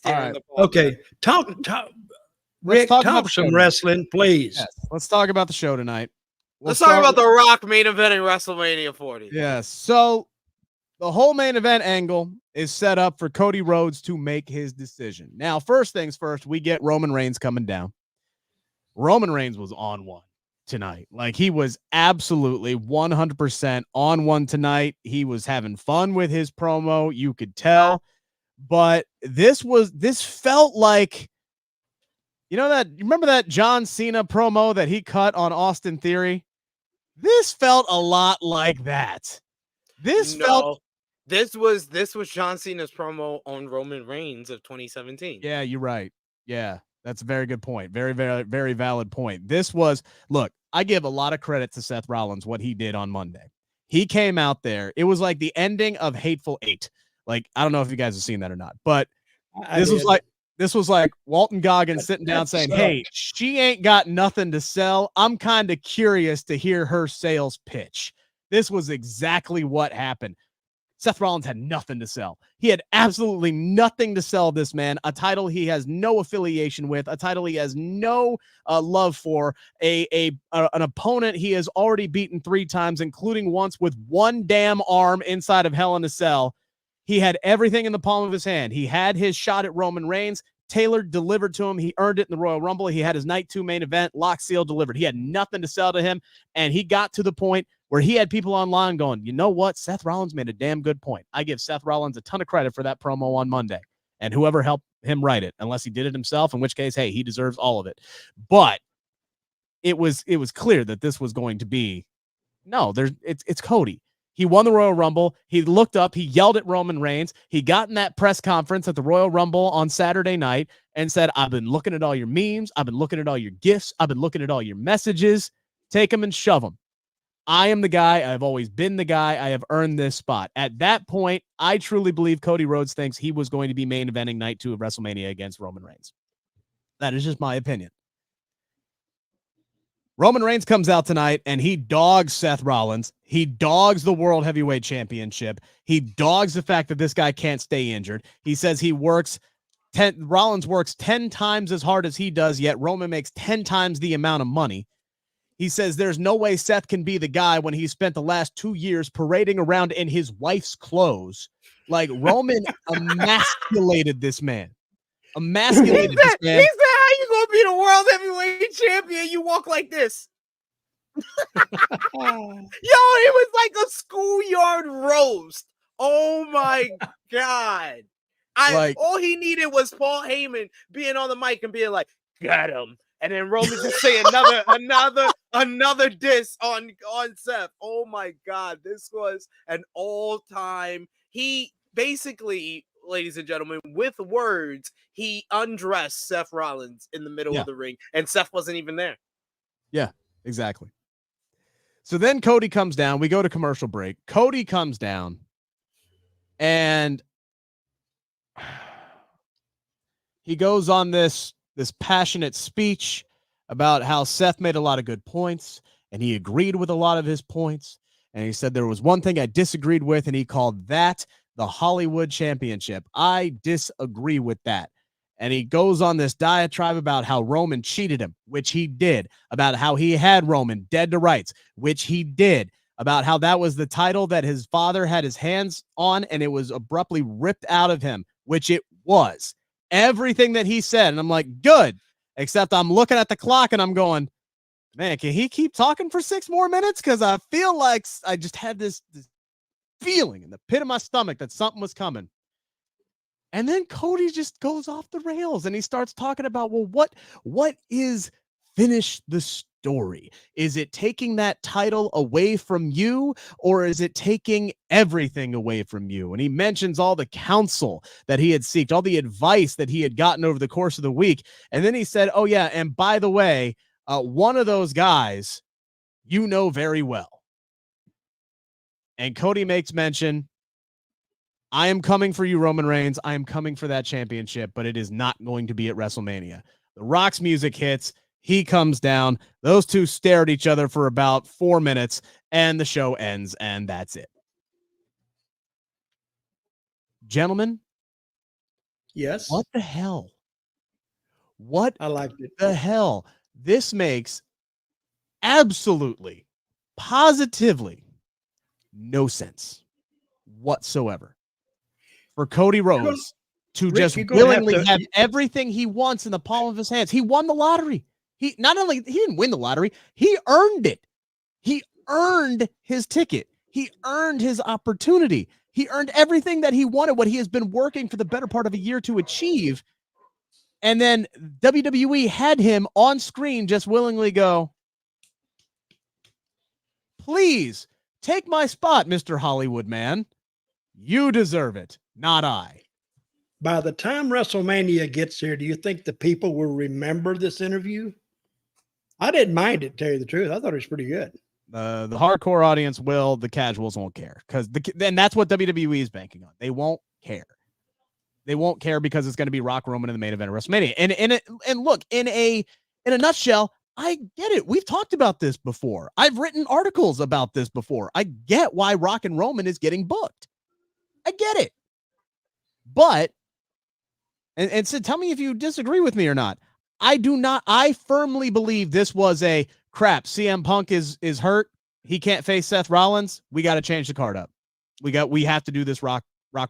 All right. Okay. Talk. Rick, talk some wrestling, please. Yes. Let's talk about the show tonight. Let's talk about The Rock main eventing WrestleMania 40. Yes. So the whole main event angle is set up for Cody Rhodes to make his decision. Now, first things first, we get Roman Reigns coming down. Roman Reigns was on one tonight. Like, he was absolutely 100% on one tonight. He was having fun with his promo. You could tell. But this felt like, you remember that John Cena promo that he cut on Austin Theory? This felt a lot like that. This was John Cena's promo on Roman Reigns of 2017. Yeah, you're right. Yeah, that's a very good point. Very, very, very valid point. This was, look, I give a lot of credit to Seth Rollins, what he did on Monday. He came out there. It was like the ending of Hateful Eight. Like, I don't know if you guys have seen that or not, but this was like Walton Goggins sitting down saying, hey, she ain't got nothing to sell. I'm kind of curious to hear her sales pitch. This was exactly what happened. Seth Rollins had nothing to sell. He had absolutely nothing to sell this man, a title he has no affiliation with, a title he has no love for, an opponent he has already beaten 3 times, including once with one damn arm inside of Hell in a Cell. He had everything in the palm of his hand. He had his shot at Roman Reigns. Taylor delivered to him. He earned it in the Royal Rumble. He had his night 2 main event. Lock, seal, delivered. He had nothing to sell to him, and he got to the point where he had people online going, you know what? Seth Rollins made a damn good point. I give Seth Rollins a ton of credit for that promo on Monday, and whoever helped him write it, unless he did it himself, in which case, hey, he deserves all of it. But it was clear that this was going to be, it's Cody. He won the Royal Rumble. He looked up. He yelled at Roman Reigns. He got in that press conference at the Royal Rumble on Saturday night and said, I've been looking at all your memes. I've been looking at all your gifts. I've been looking at all your messages. Take them and shove them. I am the guy. I've always been the guy. I have earned this spot. At that point, I truly believe Cody Rhodes thinks he was going to be main eventing night 2 of WrestleMania against Roman Reigns. That is just my opinion. Roman Reigns comes out tonight and he dogs Seth Rollins. He dogs the World Heavyweight Championship. He dogs the fact that this guy can't stay injured. He says Rollins works 10 times as hard as he does, yet Roman makes 10 times the amount of money. He says there's no way Seth can be the guy when he spent the last 2 years parading around in his wife's clothes. Like, Roman emasculated this man. He said, how you gonna be the World Heavyweight Champion? You walk like this. Yo, it was like a schoolyard roast. Oh my God. All he needed was Paul Heyman being on the mic and being like, got him. And then Roman just say another diss on Seth. Oh my God. This was an all-time. He basically, ladies and gentlemen, with words, he undressed Seth Rollins in the middle of the ring, and Seth wasn't even there. Yeah, exactly. So then Cody comes down. We go to commercial break. Cody comes down, and he goes on this passionate speech about how Seth made a lot of good points, and he agreed with a lot of his points. And he said there was one thing I disagreed with, and he called that the Hollywood Championship. I disagree with that. And he goes on this diatribe about how Roman cheated him, which he did, about how he had Roman dead to rights, which he did, about how that was the title that his father had his hands on and it was abruptly ripped out of him, which it was. Everything that he said. And I'm like, good, except I'm looking at the clock and I'm going, man, can he keep talking for 6 more minutes? Because I feel like I just had this feeling in the pit of my stomach that something was coming. And then Cody just goes off the rails and he starts talking about, well, what is finish the story? Is it taking that title away from you, or is it taking everything away from you? And he mentions all the counsel that he had sought, all the advice that he had gotten over the course of the week. And then he said, oh yeah, and by the way, one of those guys you know very well. And Cody makes mention, I am coming for you, Roman Reigns. I am coming for that championship, but it is not going to be at WrestleMania. The Rock's music hits. He comes down. Those two stare at each other for about 4 minutes, and the show ends, and that's it. Gentlemen, Yes. what the hell? What I liked it. the hell? This makes absolutely, positively no sense whatsoever for Cody Rhodes to just willingly have everything he wants in the palm of his hands. He won the lottery. He didn't win the lottery. He earned it. He earned his ticket. He earned his opportunity. He earned everything that he wanted, what he has been working for the better part of a year to achieve. And then WWE had him on screen just willingly go, please take my spot, Mr. Hollywood man. You deserve it, not I. By the time WrestleMania gets here, do you think the people will remember this interview? I didn't mind it, to tell you the truth. I thought it was pretty good. The hardcore audience will, the casuals won't care, because then that's what WWE is banking on. They won't care. They won't care because it's going to be Rock Roman in the main event of WrestleMania. And look, in a nutshell, I get it. We've talked about this before. I've written articles about this before. I get why Rock and Roman is getting booked. I get it. But, and so tell me if you disagree with me or not. I do not. I firmly believe this was a crap. CM Punk is hurt. He can't face Seth Rollins. We got to change the card up. We have to do this Rock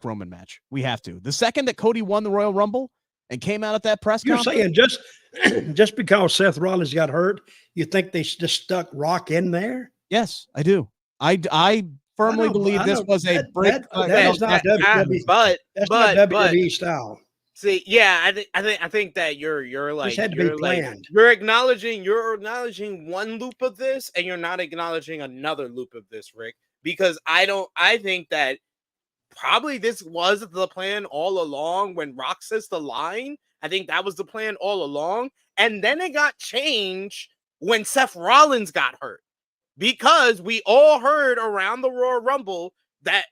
Roman match. We have to. The second that Cody won the Royal Rumble and came out at that press conference. You're saying just because Seth Rollins got hurt, you think they just stuck Rock in there? Yes, I do. I firmly believe this was a break. That's not WWE style. See, yeah, I think that you're like, had to be planned. You're acknowledging one loop of this, and you're not acknowledging another loop of this, Rick. Because I think that probably this was the plan all along. When Rock says the line, I think that was the plan all along, and then it got changed when Seth Rollins got hurt, because we all heard around the Royal Rumble that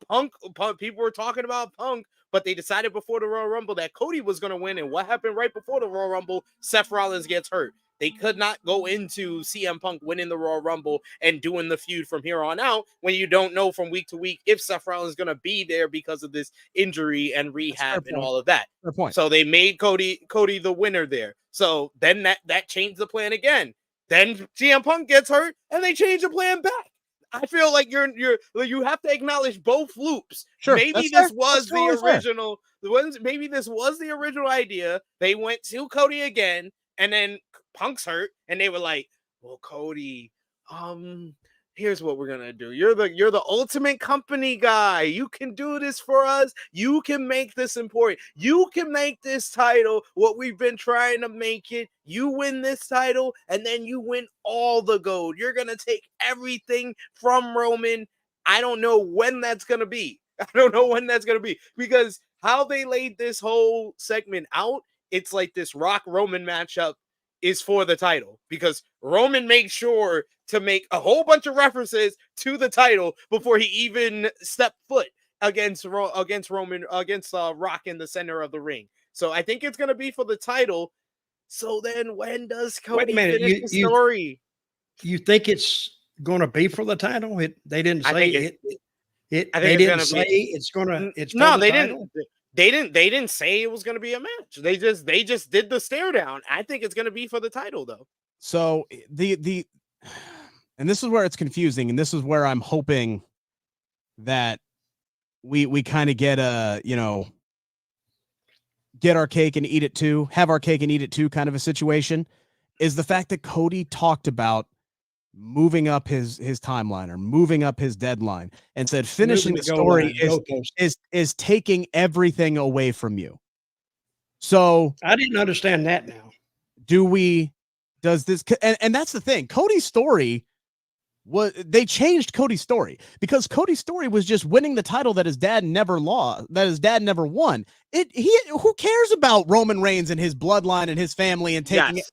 Punk people were talking about Punk. But they decided before the Royal Rumble that Cody was going to win. And what happened right before the Royal Rumble? Seth Rollins gets hurt. They could not go into CM Punk winning the Royal Rumble and doing the feud from here on out when you don't know from week to week if Seth Rollins is going to be there because of this injury and rehab and all of that. Fair point. So they made Cody the winner there. So then that changed the plan again. Then CM Punk gets hurt and they change the plan back. I feel like you have to acknowledge both loops. Sure, maybe this was the original. Maybe this was the original idea. They went to Cody again, and then Punk's hurt, and they were like, "Well, Cody, here's what we're gonna do. You're the ultimate company guy. You can do this for us. You can make this important. You can make this title what we've been trying to make it. You win this title, and then you win all the gold. You're gonna take everything from Roman. I don't know when that's gonna be. Because how they laid this whole segment out, it's like this Rock Roman matchup is for the title, because Roman makes sure to make a whole bunch of references to the title before he even stepped foot against Rock in the center of the ring. So I think it's going to be for the title. So then when does Cody finish the story? You think it's going to be for the title? They didn't say it. They didn't say it's going to. They didn't say it was going to be a match. They just did the stare down. I think it's going to be for the title though. So and this is where it's confusing, and this is where I'm hoping that we kind of get get our cake and eat it too, have our cake and eat it too kind of a situation, is the fact that Cody talked about moving up his timeline or moving up his deadline and said finishing the story is taking everything away from you. So I didn't understand that. Now, do we does this, and that's the thing. Cody's story they changed Cody's story because Cody's story was just winning the title that his dad never won. Who cares about Roman Reigns and his bloodline and his family and taking it?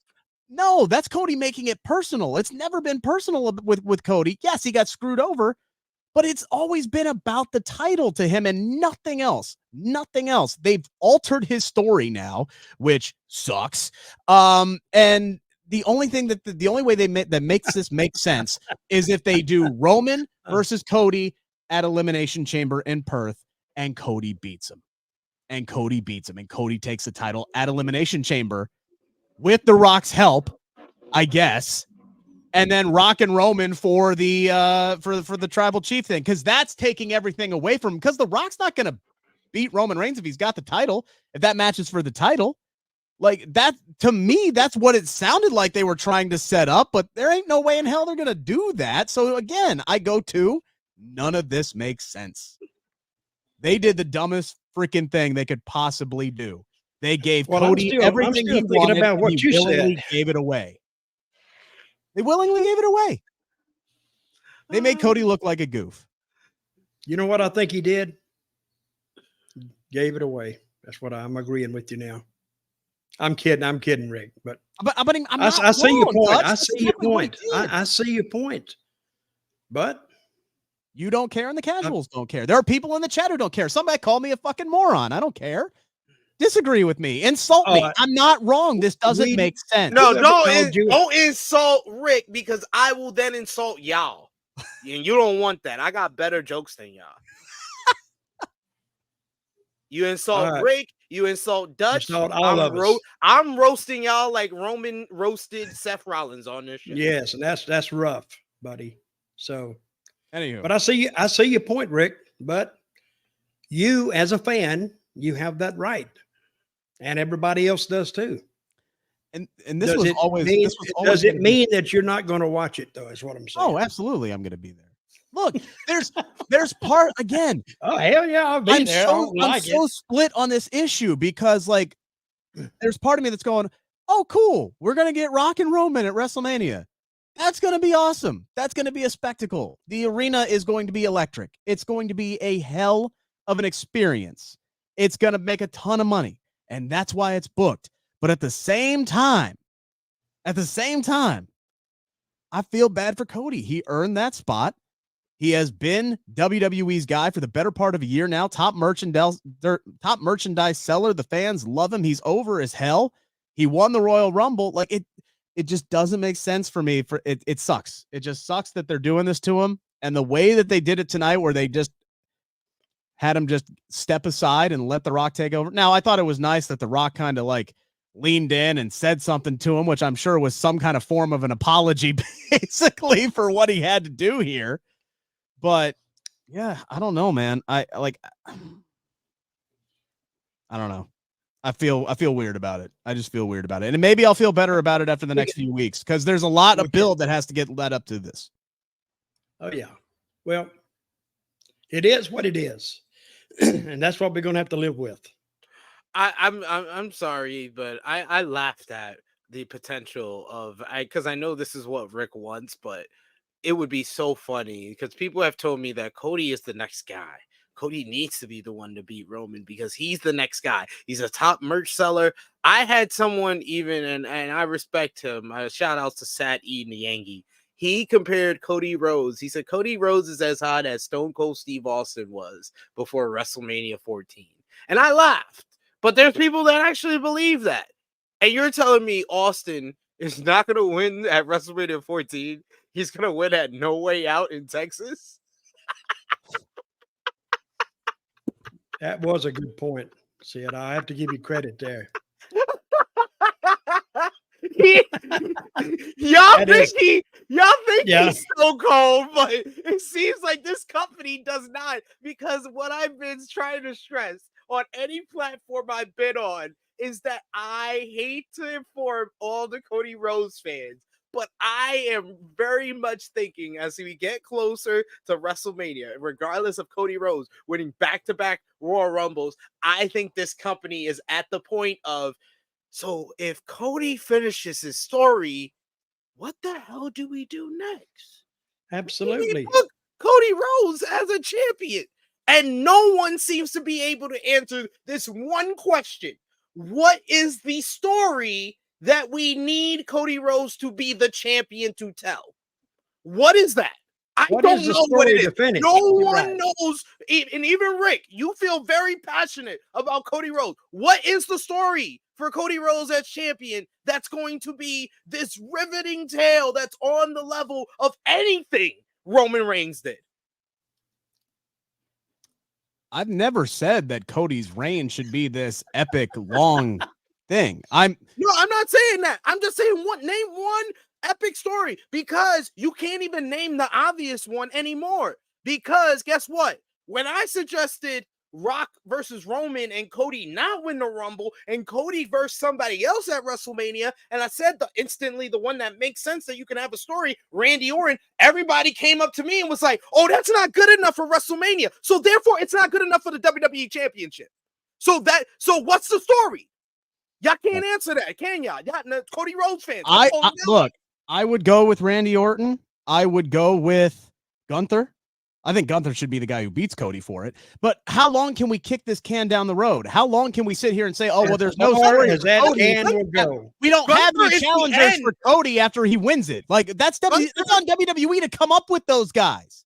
No, that's Cody making it personal. It's never been personal with Cody. Yes, he got screwed over, but it's always been about the title to him and nothing else. Nothing else. They've altered his story now, which sucks. And the only thing the only way that makes this make sense is if they do Roman versus Cody at Elimination Chamber in Perth, and Cody beats him. And Cody takes the title at Elimination Chamber with The Rock's help, I guess. And then Rock and Roman for the tribal chief thing, because that's taking everything away from him. Because The Rock's not going to beat Roman Reigns if he's got the title. If that match is for the title. Like that, to me, that's what it sounded like they were trying to set up, but there ain't no way in hell they're going to do that. So again, I go to none of this makes sense. They did the dumbest freaking thing they could possibly do. They gave Cody everything he wanted, about what you willingly gave it away. They willingly gave it away. They made Cody look like a goof. You know what I think he did? Gave it away. That's what I'm agreeing with you now. I'm kidding, Rick. But I see your point. I see your point. I see your point. But you don't care, and the casuals don't care. There are people in the chat who don't care. Somebody call me a fucking moron. I don't care. Disagree with me. Insult me. I'm not wrong. This doesn't make sense. No, don't insult Rick, because I will then insult y'all. And you don't want that. I got better jokes than y'all. You insult Rick. You insult Dutch. I'm roasting y'all like Roman roasted Seth Rollins on this show. Yes, and that's rough, buddy. So, anywho, but I see your point, Rick. But you, as a fan, you have that right, and everybody else does too. And this was always. Does it mean that you're not going to watch it though? Is what I'm saying. Oh, absolutely, I'm going to be there. Look, there's part again. Oh, hell yeah, I'll be there. I'm so split on this issue because, like, there's part of me that's going, oh, cool, we're going to get Rock and Roman at WrestleMania. That's going to be awesome. That's going to be a spectacle. The arena is going to be electric. It's going to be a hell of an experience. It's going to make a ton of money, and that's why it's booked. But at the same time, I feel bad for Cody. He earned that spot. He has been WWE's guy for the better part of a year now. Top merchandise seller. The fans love him. He's over as hell. He won the Royal Rumble. Like it just doesn't make sense for me. It sucks. It just sucks that they're doing this to him. And the way that they did it tonight, where they just had him just step aside and let The Rock take over. Now, I thought it was nice that The Rock kind of like leaned in and said something to him, which I'm sure was some kind of form of an apology, basically, for what he had to do here. But yeah, I don't know, man. I don't know. I feel weird about it. I just feel weird about it. And maybe I'll feel better about it after the next few weeks, because there's a lot of build that has to get led up to this. Oh yeah. Well, it is what it is. And that's what we're going to have to live with. I'm sorry, but I laughed at the potential of, because I know this is what Rick wants, but it would be so funny because people have told me that Cody is the next guy. Cody needs to be the one to beat Roman because he's the next guy. He's a top merch seller. I had someone even, and I respect him. Shout outs to Sat E. Nyangi. He compared Cody Rhodes. He said Cody Rhodes is as hot as Stone Cold Steve Austin was before WrestleMania 14. And I laughed. But there's people that actually believe that. And you're telling me Austin is not going to win at WrestleMania 14? He's going to win at No Way Out in Texas? That was a good point, Sid. I have to give you credit there. Y'all think he's so cold, but it seems like this company does not, because what I've been trying to stress on any platform I've been on is that I hate to inform all the Cody Rhodes fans, but I am very much thinking as we get closer to WrestleMania, regardless of Cody Rhodes winning back-to-back Royal Rumbles, I think this company is at the point of So if Cody finishes his story, what the hell do we do next? Absolutely. Look, Cody Rhodes as a champion. And no one seems to be able to answer this one question. What is the story that we need Cody Rhodes to be the champion to tell? What is that? I What don't is the know what it story to is. finish? No You're one right. knows. And even Rick, you feel very passionate about Cody Rhodes. What is the story for Cody Rhodes as champion that's going to be this riveting tale that's on the level of anything Roman Reigns did? I've never said that Cody's reign should be this epic long thing. I'm not saying that. I'm just saying name one epic story, because you can't even name the obvious one anymore. Because guess what? When I suggested Rock versus Roman and Cody not win the Rumble and Cody versus somebody else at WrestleMania, and I said instantly the one that makes sense that you can have a story, Randy Orton, everybody came up to me and was like, oh, that's not good enough for WrestleMania. So therefore it's not good enough for the WWE Championship. So what's the story? Y'all can't answer that, can y'all? Y'all Cody Rhodes fans. Look, I would go with Randy Orton. I would go with Gunther. I think Gunther should be the guy who beats Cody for it. But how long can we kick this can down the road? How long can we sit here and say, oh, well, there's no story as that can will go. We don't Gunther have any challengers for Cody after he wins it. Like, that's on WWE to come up with those guys.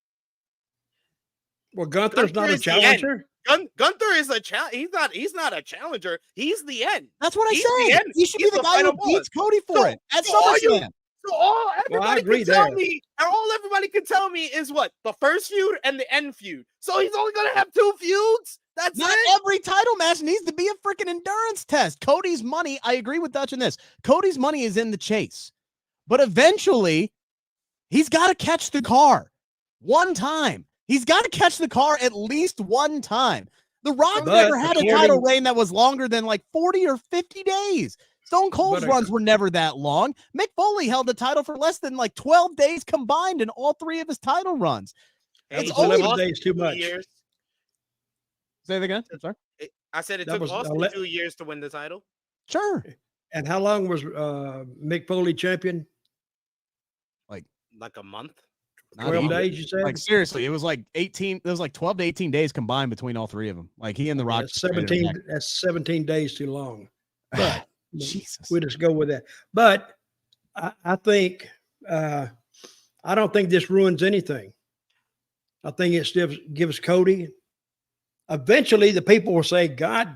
Well, Gunther's not a challenger. Gunther is a challenge. He's not a challenger. He's the end. That's what I said. He should be the guy who beats Cody for it at SummerSlam. So all everybody can tell me is what? The first feud and the end feud. So he's only going to have 2 feuds? That's not it? Every title match needs to be a freaking endurance test. Cody's money, I agree with Dutch in this. Cody's money is in the chase. But eventually, he's got to catch the car one time. He's got to catch the car at least one time. The Rock never had a title reign that was longer than like 40 or 50 days. Stone Cold's runs were never that long. Mick Foley held the title for less than like 12 days combined in all 3 of his title runs. It's 11 days too much. Years. Say that again. I'm sorry. I said it took Austin 2 years to win the title. Sure. And how long was Mick Foley champion? Like a month. 12 days, you said? Like, seriously, it was like 18. It was like 12 to 18 days combined between all 3 of them. Like, he and The Rock. That's 17 days too long. But Jesus. We'll just go with that. But I think I don't think this ruins anything. I think it still gives Cody. Eventually, the people will say, God,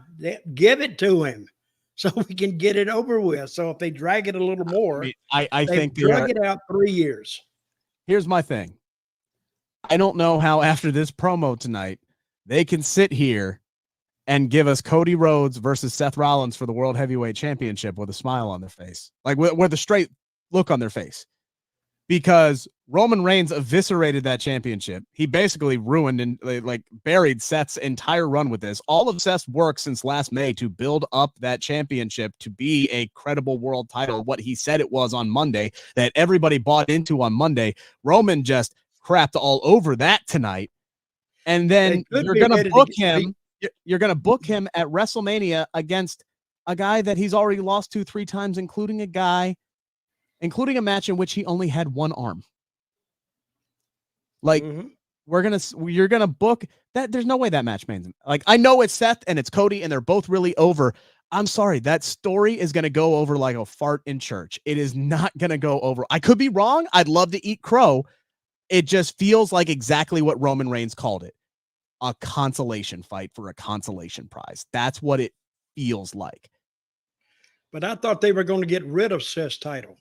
give it to him so we can get it over with. So if they drag it a little more, I think drag it out 3 years. Here's my thing. I don't know how after this promo tonight, they can sit here and give us Cody Rhodes versus Seth Rollins for the World Heavyweight Championship with a smile on their face, like with a straight look on their face, because Roman Reigns eviscerated that championship. He basically ruined and like buried Seth's entire run with this. All of Seth's work since last May to build up that championship to be a credible world title, what he said it was on Monday, that everybody bought into on Monday. Roman just crapped all over that tonight. And then you're going to book him. You're going to book him at WrestleMania against a guy that he's already lost to 3 times, including a match in which he only had 1 arm. Like, you're going to book that. There's no way that match means. Like, I know it's Seth and it's Cody and they're both really over. I'm sorry. That story is going to go over like a fart in church. It is not going to go over. I could be wrong. I'd love to eat crow. It just feels like exactly what Roman Reigns called it. A consolation fight for a consolation prize. That's what it feels like. But I thought they were going to get rid of Seth's title.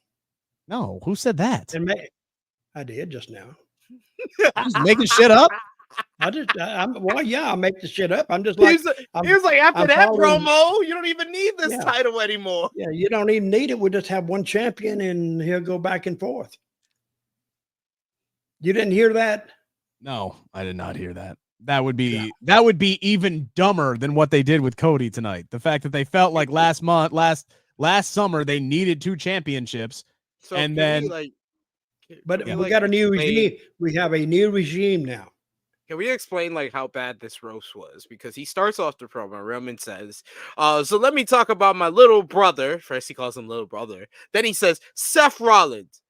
No, who said that? I did just now. Just making shit up. I'll make the shit up. I'm just like, he was like, after that promo, you don't even need this title anymore. Yeah, you don't even need it. We just have one champion and he'll go back and forth. You didn't hear that? No, I did not hear that. That would be even dumber than what they did with Cody tonight. The fact that they felt like last summer they needed 2 championships, so and then we got a new regime. We have a new regime now. Can we explain like how bad this roast was? Because he starts off the promo. Roman says, so let me talk about my little brother. First he calls him little brother. Then he says, Seth Rollins.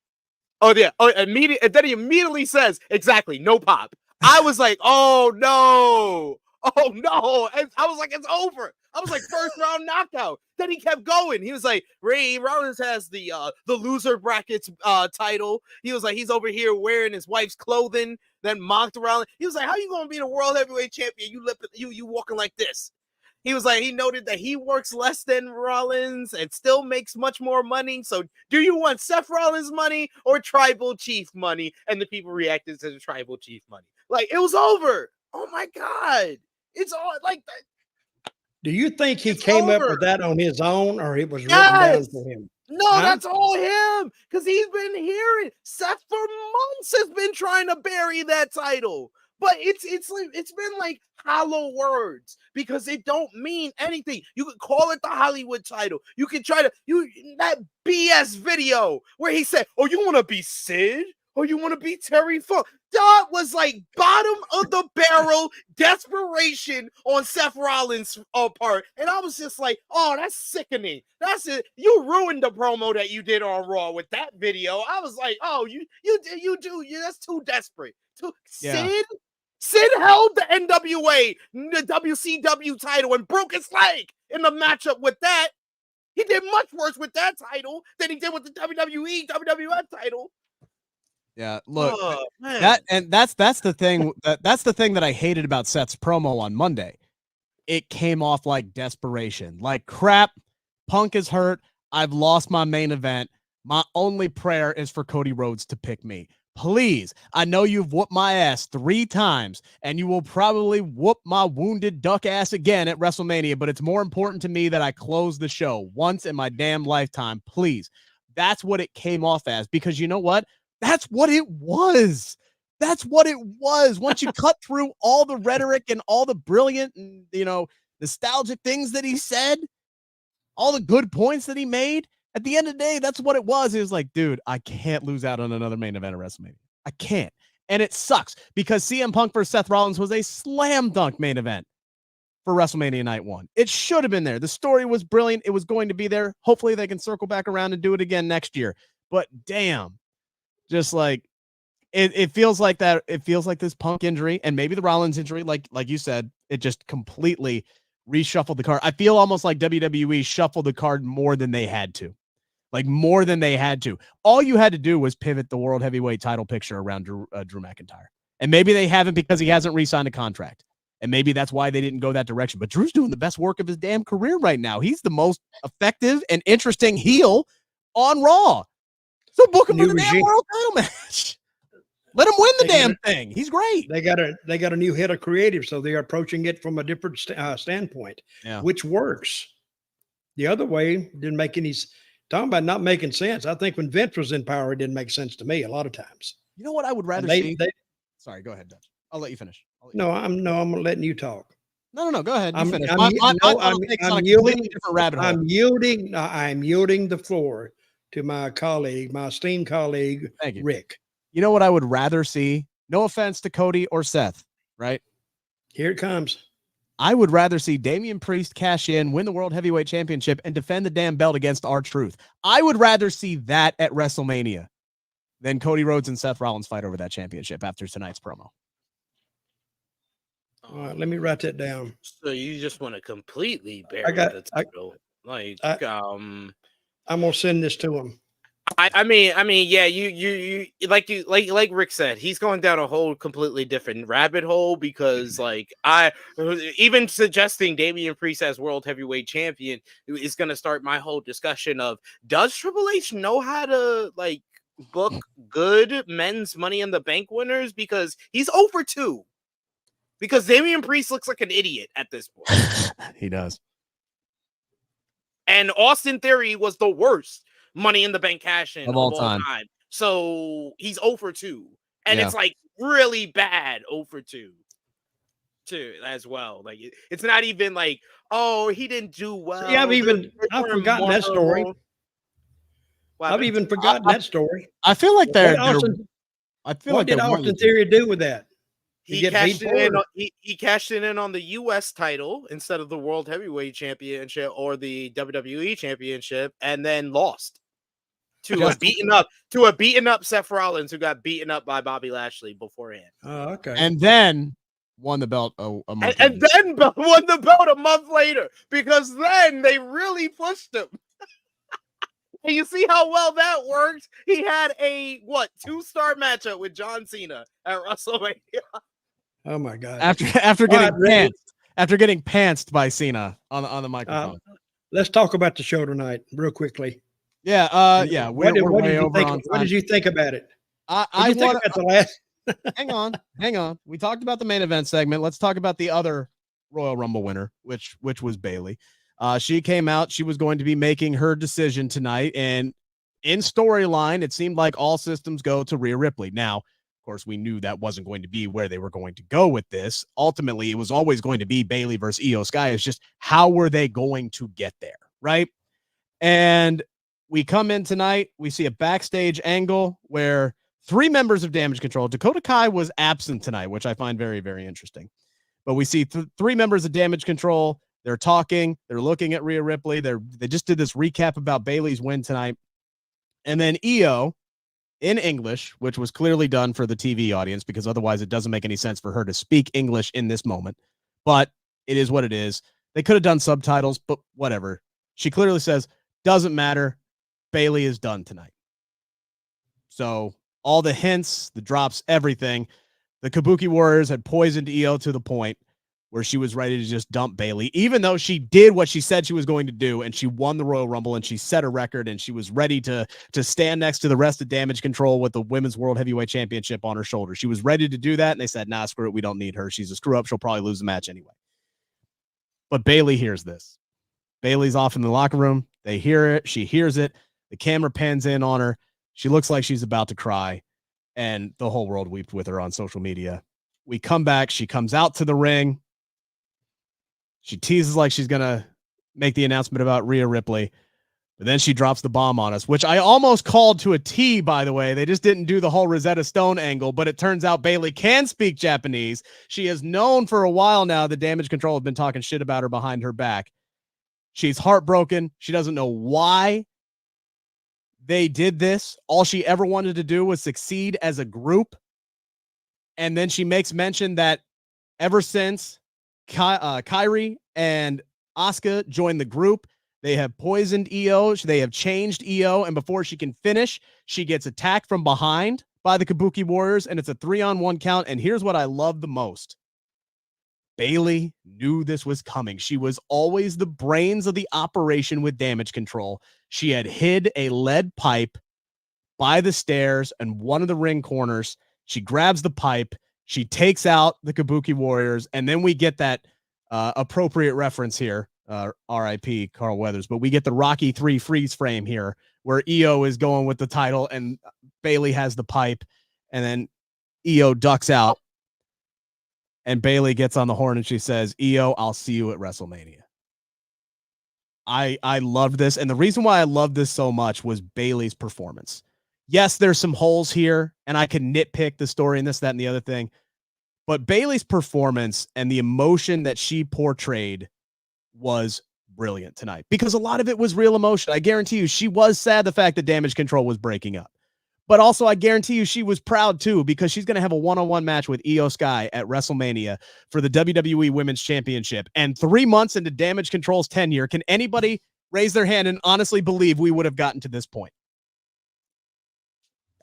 Oh yeah. Oh, and then he immediately says, exactly, no pop. I was like, oh no. Oh no. And I was like, it's over. I was like, first round knockout. Then he kept going. He was like, Ray Rollins has the loser brackets title. He was like, he's over here wearing his wife's clothing, then mocked around. He was like, how you gonna be the world heavyweight champion? You walking like this. He was like, he noted that he works less than Rollins and still makes much more money. So do you want Seth Rollins money or tribal chief money? And the people reacted to the tribal chief money. Like, it was over. Oh my God. It's all like that. Do you think he came up with that on his own, or it was written down for him? No, that's all him. Because he's been hearing Seth for months has been trying to bury that title. But it's been like hollow words because it don't mean anything. You could call it the Hollywood title. You can try to that BS video where he said, "Oh, you want to be Sid? Or you want to be Terry Funk?" That was like bottom of the barrel desperation on Seth Rollins' part, and I was just like, "Oh, that's sickening. That's it. You ruined the promo that you did on Raw with that video." I was like, "Oh, you do. That's too desperate." Yeah. Sid held the NWA, the WCW title, and broke his leg in the matchup with that. He did much worse with that title than he did with the WWE, WWF title. Yeah, look, that's the thing. That's the thing that I hated about Seth's promo on Monday. It came off like desperation, like crap. Punk is hurt. I've lost my main event. My only prayer is for Cody Rhodes to pick me. Please, I know you've whooped my ass 3 times, and you will probably whoop my wounded duck ass again at WrestleMania, but it's more important to me that I close the show once in my damn lifetime. Please. That's what it came off as, because you know what? That's what it was. That's what it was. Once you cut through all the rhetoric and all the brilliant and, nostalgic things that he said, all the good points that he made, at the end of the day, that's what it was. It was like, dude, I can't lose out on another main event at WrestleMania. I can't. And it sucks because CM Punk versus Seth Rollins was a slam dunk main event for WrestleMania Night 1. It should have been there. The story was brilliant. It was going to be there. Hopefully they can circle back around and do it again next year. But damn, just like it feels like that. It feels like this Punk injury and maybe the Rollins injury, like you said, it just completely reshuffled the card. I feel almost like WWE shuffled the card more than they had to. Like more than they had to. All you had to do was pivot the world heavyweight title picture around Drew McIntyre. And maybe they haven't because he hasn't re-signed a contract. And maybe that's why they didn't go that direction. But Drew's doing the best work of his damn career right now. He's the most effective and interesting heel on Raw. So book him for the damn world title match. Let him win the damn thing. He's great. They got a new head of creative, so they're approaching it from a different standpoint, which works. The other way didn't make any. Talking about not making sense. I think when Vince was in power, it didn't make sense to me a lot of times. You know what I would rather see? Sorry, go ahead, Dutch. I'll let you finish. I'm letting you talk. No, go ahead. You finish. I'm yielding the floor to my esteemed colleague, Rick. You know what I would rather see? No offense to Cody or Seth, right? Here it comes. I would rather see Damian Priest cash in, win the World Heavyweight Championship, and defend the damn belt against R-Truth. I would rather see that at WrestleMania than Cody Rhodes and Seth Rollins fight over that championship after tonight's promo. All right, let me write that down. So you just want to completely bury the title. I'm gonna send this to him. I mean, yeah, you like Rick said, he's going down a whole completely different rabbit hole because I even suggesting Damian Priest as world heavyweight champion is going to start my whole discussion of, does Triple H know how to book good men's Money in the Bank winners? Because he's over 2. Because Damian Priest looks like an idiot at this point. He does. And Austin Theory was the worst Money in the Bank cash-in of all time. So he's 0-2. And it's really bad 0-2 too as well. It's not even he didn't do well. Yeah, I've forgotten that story. I've even forgotten that story. I feel like what did Austin Theory do with that? He cashed it in. He cashed it in on the U.S. title instead of the World Heavyweight Championship or the WWE Championship, and then lost to a beaten up Seth Rollins, who got beaten up by Bobby Lashley beforehand. Oh, okay. And then won the belt a month and then won the belt a month later, because then they really pushed him. And you see how well that worked? He had a 2-star matchup with John Cena at WrestleMania. Oh my God! After getting pantsed by Cena on the microphone. Let's talk about the show tonight real quickly. Yeah. What did you think about it? I think about the last. hang on. We talked about the main event segment. Let's talk about the other Royal Rumble winner, which was Bayley. She came out. She was going to be making her decision tonight, and in storyline, it seemed like all systems go to Rhea Ripley. Now, of course, we knew that wasn't going to be where they were going to go with this. Ultimately, it was always going to be Bayley versus Io Sky. It's just how were they going to get there, right? And we come in tonight. We see a backstage angle where 3 members of Damage Control. Dakota Kai was absent tonight, which I find very, very interesting. But we see 3 members of Damage Control. They're talking. They're looking at Rhea Ripley. They just did this recap about Bayley's win tonight. And then Io, in English, which was clearly done for the TV audience, because otherwise it doesn't make any sense for her to speak English in this moment. But it is what it is. They could have done subtitles, but whatever. She clearly says, doesn't matter. Bayley is done tonight. So all the hints, the drops, everything. The Kabuki Warriors had poisoned Io to the point where she was ready to just dump Bayley, even though she did what she said she was going to do, and she won the Royal Rumble, and she set a record, and she was ready to stand next to the rest of Damage Control with the Women's World Heavyweight Championship on her shoulder. She was ready to do that, and they said, nah, screw it, we don't need her. She's a screw-up. She'll probably lose the match anyway. But Bayley hears this. Bayley's off in the locker room. They hear it. She hears it. The camera pans in on her. She looks like she's about to cry, and the whole world wept with her on social media. We come back. She comes out to the ring. She teases like she's going to make the announcement about Rhea Ripley, but then she drops the bomb on us, which I almost called to a T, by the way. They just didn't do the whole Rosetta Stone angle, but it turns out Bayley can speak Japanese. She has known for a while now that Damage Control have been talking shit about her behind her back. She's heartbroken. She doesn't know why they did this. All she ever wanted to do was succeed as a group. And then she makes mention that ever since Kairi and Asuka joined the group, they have poisoned Io. They have changed Io, and before she can finish, she gets attacked from behind by the Kabuki Warriors, and it's a 3-on-1 count. And here's what I love the most. Bayley knew this was coming. She was always the brains of the operation with Damage Control. She had hid a lead pipe by the stairs and one of the ring corners. She grabs the pipe. She takes out the Kabuki Warriors, and then we get that appropriate reference here, R.I.P. Carl Weathers, but we get the Rocky 3 freeze frame here where Io is going with the title and Bayley has the pipe, and then Io ducks out, and Bayley gets on the horn and she says, Io, I'll see you at WrestleMania. I loved this, and the reason why I loved this so much was Bayley's performance. Yes, there's some holes here, and I can nitpick the story and this, that, and the other thing. But Bayley's performance and the emotion that she portrayed was brilliant tonight, because a lot of it was real emotion. I guarantee you she was sad the fact that Damage Control was breaking up. But also, I guarantee you she was proud, too, because she's going to have a one-on-one match with Io Sky at WrestleMania for the WWE Women's Championship. And 3 months into Damage Control's tenure, can anybody raise their hand and honestly believe we would have gotten to this point?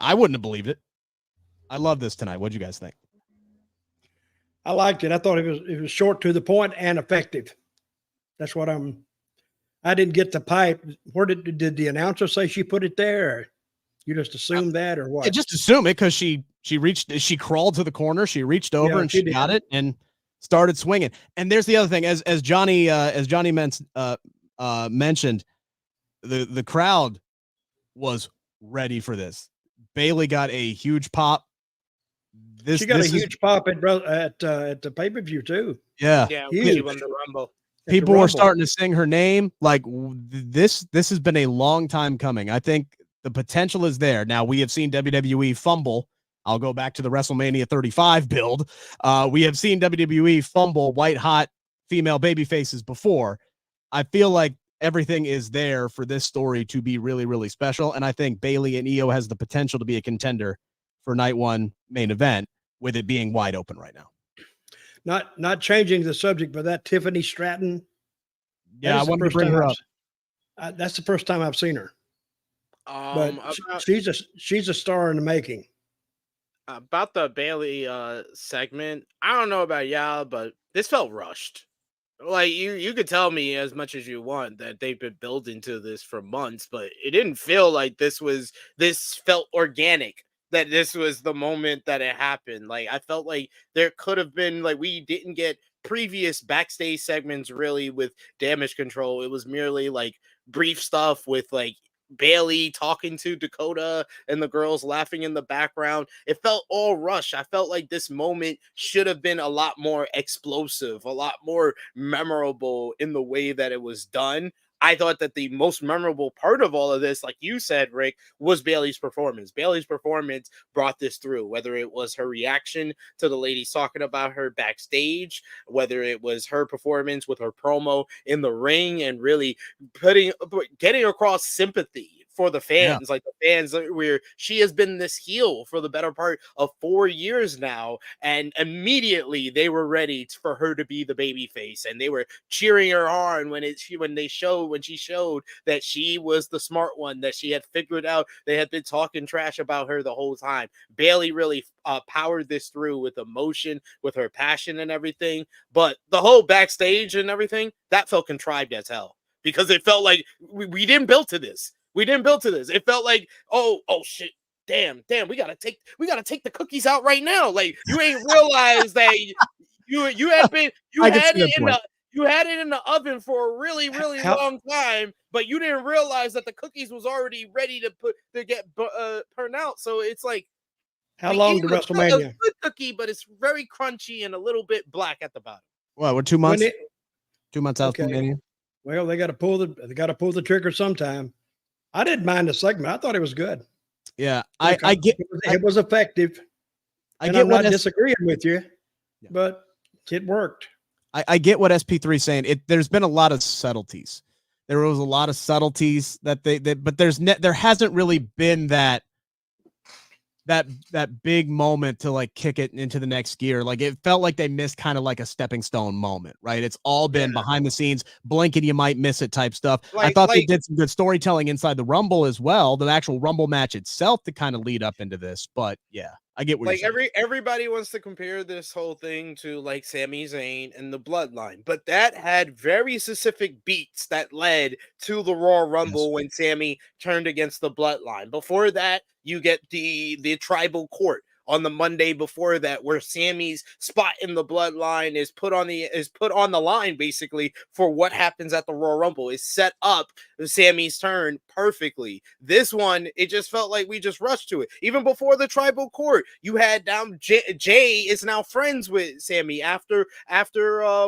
I wouldn't have believed it. I love this tonight. What'd you guys think? I liked it. I thought it was short, to the point, and effective. That's what I didn't get the pipe. Where did the announcer say she put it there? You just assume that, or what? I just assume it because she crawled to the corner, she reached over and she got it and started swinging. And there's the other thing, as Johnny mentioned, the crowd was ready for this. Bayley got a huge pop. She got a huge pop at the pay-per-view too. Yeah, she won the Rumble. People were starting to sing her name. Like this has been a long time coming. I think the potential is there. Now we have seen WWE fumble. I'll go back to the WrestleMania 35 build. We have seen WWE fumble white hot female baby faces before. I feel like everything is there for this story to be really, really special. And I think Bayley and Io has the potential to be a contender for night one main event, with it being wide open right now. Not changing the subject, but that Tiffany Stratton. Yeah, I wanted to bring her up. That's the first time I've seen her. But she's a star in the making. About the Bayley segment, I don't know about y'all, but this felt rushed. Like you could tell me as much as you want that they've been building to this for months, but it didn't feel like this felt organic, that this was the moment that it happened. Like I felt like there could have been, like, we didn't get previous backstage segments really with Damage Control. It was merely like brief stuff with like Bayley talking to Dakota and the girls laughing in the background. It felt all rushed. I felt like this moment should have been a lot more explosive, a lot more memorable in the way that it was done. I thought that the most memorable part of all of this, like you said, Rick, was Bayley's performance. Bayley's performance brought this through, whether it was her reaction to the ladies talking about her backstage, whether it was her performance with her promo in the ring and really getting across sympathy for the fans, like the fans where she has been this heel for the better part of 4 years now, and immediately they were ready for her to be the baby face, and they were cheering her on when she showed that she was the smart one, that she had figured out. They had been talking trash about her the whole time. Bayley really powered this through with emotion, with her passion and everything, but the whole backstage and everything, that felt contrived as hell, because it felt like we didn't build to this. We didn't build to this. It felt like, oh shit, damn, we gotta take the cookies out right now. Like, you ain't realized that you had it in the oven for a really, really long time, but you didn't realize that the cookies was already ready to get burned out. So it's like, how long to WrestleMania? A good cookie, but it's very crunchy and a little bit black at the bottom. Well, we're 2 months. 2 months out from Mania. Well, they got to pull the trigger sometime. I didn't mind the segment. I thought it was good. Yeah, I get it was effective. I'm not disagreeing with you, but it worked. I get what SP3 is saying. There's been a lot of subtleties. There was a lot of subtleties but there hasn't really been that big moment to like kick it into the next gear. Like, it felt like they missed kind of like a stepping stone moment, right? It's all been behind the scenes, blink and you might miss it type stuff. I thought they did some good storytelling inside the Rumble as well, the actual Rumble match itself, to kind of lead up into this. But yeah, I get what you're saying. Everybody wants to compare this whole thing to like Sami Zayn and the Bloodline, but that had very specific beats that led to the Royal Rumble when Sami turned against the Bloodline. Before that, you get the tribal court on the Monday before that, where Sammy's spot in the Bloodline is put on the line basically for what happens at the Royal Rumble. Is set up Sammy's turn perfectly. This one, it just felt like we just rushed to it. Even before the tribal court, you had Jay is now friends with Sammy after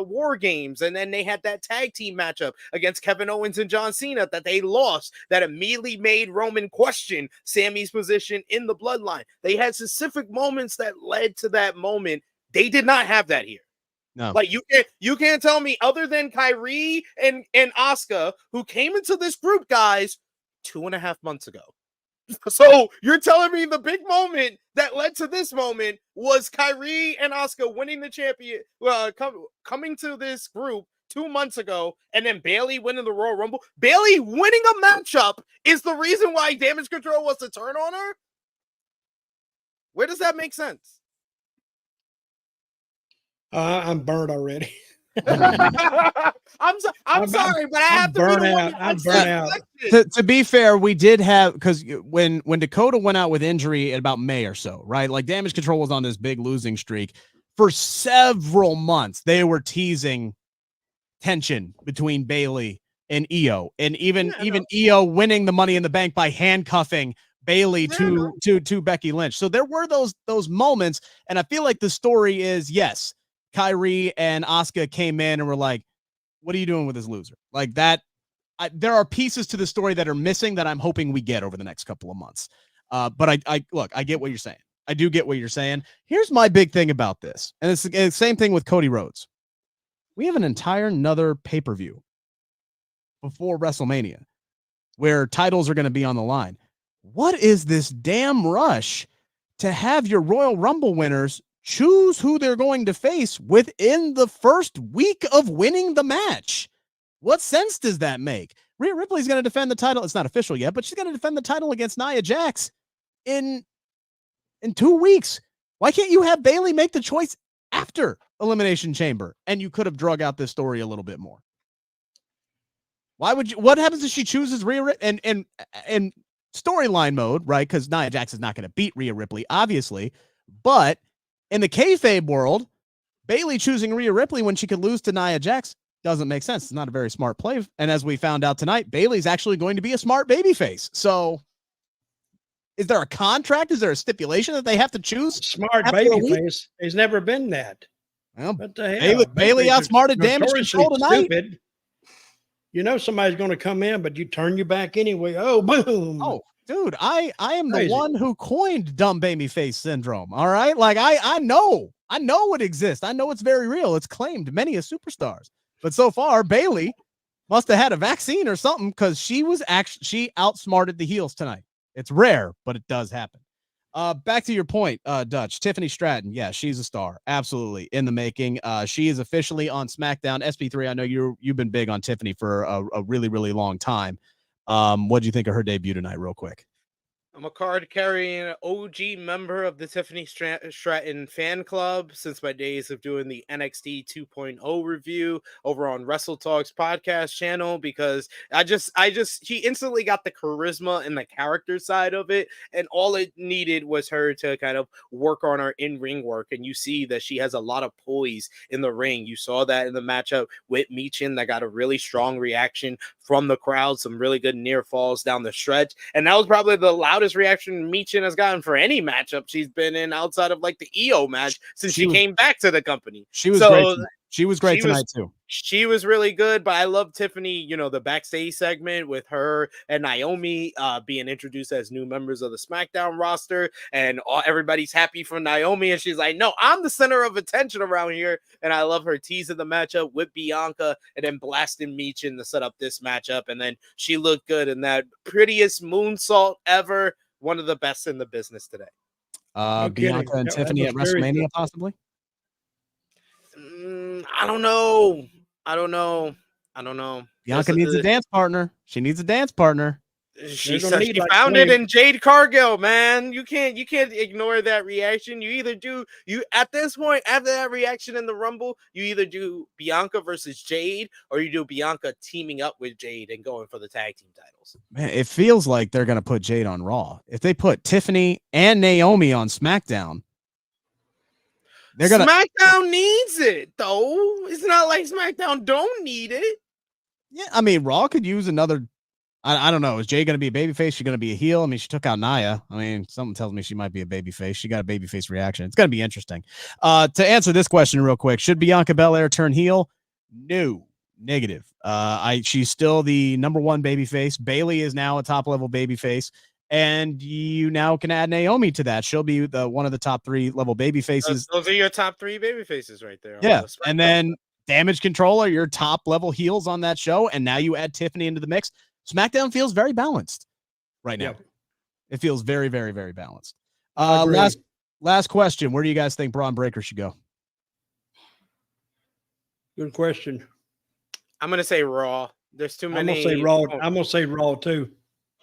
War Games, and then they had that tag team matchup against Kevin Owens and John Cena that they lost, that immediately made Roman question Sammy's position in the Bloodline. They had specific moments that led to that moment. They did not have that here. No. Like, you can't tell me, other than Kyrie and Asuka, who came into this group, guys, 2.5 months ago. So you're telling me the big moment that led to this moment was Kyrie and Asuka winning the champion, coming to this group 2 months ago, and then Bayley winning the Royal Rumble. Bayley winning a matchup is the reason why Damage Control was to turn on her? Where does that make sense? I'm burnt already. I'm sorry, but I have to be the one. I'm burnt out. To be fair, we did have, because when Dakota went out with injury at about May or so, right? Like, Damage Control was on this big losing streak for several months. They were teasing tension between Bayley and Io, and even Io winning the Money in the Bank by handcuffing Bayley to Becky Lynch. So there were those moments, and I feel like the story is, yes, Kyrie and Asuka came in and were like, what are you doing with this loser? Like that. There are pieces to the story that are missing that I'm hoping we get over the next couple of months. But I get what you're saying. I do get what you're saying. Here's my big thing about this, and it's the same thing with Cody Rhodes. We have an entire another pay-per-view before WrestleMania where titles are going to be on the line. What is this damn rush to have your Royal Rumble winners choose who they're going to face within the first week of winning the match? What sense does that make? Rhea Ripley's going to defend the title. It's not official yet, but she's going to defend the title against Nia Jax in 2 weeks. Why can't you have Bayley make the choice after Elimination Chamber? And you could have drug out this story a little bit more. Why would you? What happens if she chooses Rhea and storyline mode, right? Because Nia Jax is not going to beat Rhea Ripley, obviously. But in the kayfabe world, Bayley choosing Rhea Ripley when she could lose to Nia Jax doesn't make sense. It's not a very smart play. And as we found out tonight, Bayley's actually going to be a smart babyface. So is there a contract? Is there a stipulation that they have to choose? Smart babyface. There's never been that. Well, what the hell? Bayley outsmarted Damage CTRL tonight. Stupid. You know somebody's going to come in, but you turn your back anyway. Oh, boom. Oh, dude, I am crazy. The one who coined dumb babyface syndrome. All right. Like I know it exists. I know it's very real. It's claimed many of superstars. But so far, Bayley must have had a vaccine or something because she outsmarted the heels tonight. It's rare, but it does happen. Back to your point, Dutch. Tiffany Stratton, yeah, she's a star, absolutely in the making. She is officially on SmackDown. SP3, I know you've been big on Tiffany for a really, really long time. What do you think of her debut tonight, real quick? I'm a card-carrying OG member of the Tiffany Stratton fan club since my days of doing the NXT 2.0 review over on Wrestle Talks podcast channel, because she instantly got the charisma and the character side of it, and all it needed was her to kind of work on her in-ring work, and you see that she has a lot of poise in the ring. You saw that in the matchup with Michin that got a really strong reaction from the crowd, some really good near falls down the stretch, and that was probably the loudest reaction Michin has gotten for any matchup she's been in outside of like the EO match since she came back to the company. She was great. She was great tonight too. She was really good, but I love Tiffany, the backstage segment with her and Naomi being introduced as new members of the SmackDown roster, and everybody's happy for Naomi, and she's like, no, I'm the center of attention around here. And I love her teasing the matchup with Bianca and then blasting Michin to set up this matchup. And then she looked good in that prettiest moonsault ever. One of the best in the business today. Bianca and Tiffany at WrestleMania, possibly? I don't know. Bianca needs a dance partner. She needs a dance partner. She said she found it in Jade Cargill, man. You can't ignore that reaction. You at this point, after that reaction in the Rumble, you either do Bianca versus Jade or you do Bianca teaming up with Jade and going for the tag team titles. Man, it feels like they're going to put Jade on Raw. If they put Tiffany and Naomi on SmackDown, SmackDown needs it, though. It's not like SmackDown don't need it. Yeah, I mean, Raw could use another. I don't know. Is Jay going to be a babyface? She going to be a heel? I mean, she took out Nia. I mean, something tells me she might be a babyface. She got a babyface reaction. It's going to be interesting. To answer this question real quick, should Bianca Belair turn heel? No, negative. She's still the number one babyface. Bayley is now a top level babyface, and you now can add Naomi to that. She'll be one of the top 3 level babyfaces. Those are your top 3 babyfaces right there. Yeah, and then Damage CTRL, your top level heels on that show, and now you add Tiffany into the mix. SmackDown feels very balanced right now. Yep. It feels very, very, very balanced. Last question. Where do you guys think Braun Breaker should go? Good question. I'm going to say Raw. There's too many. I'm going to say Raw too.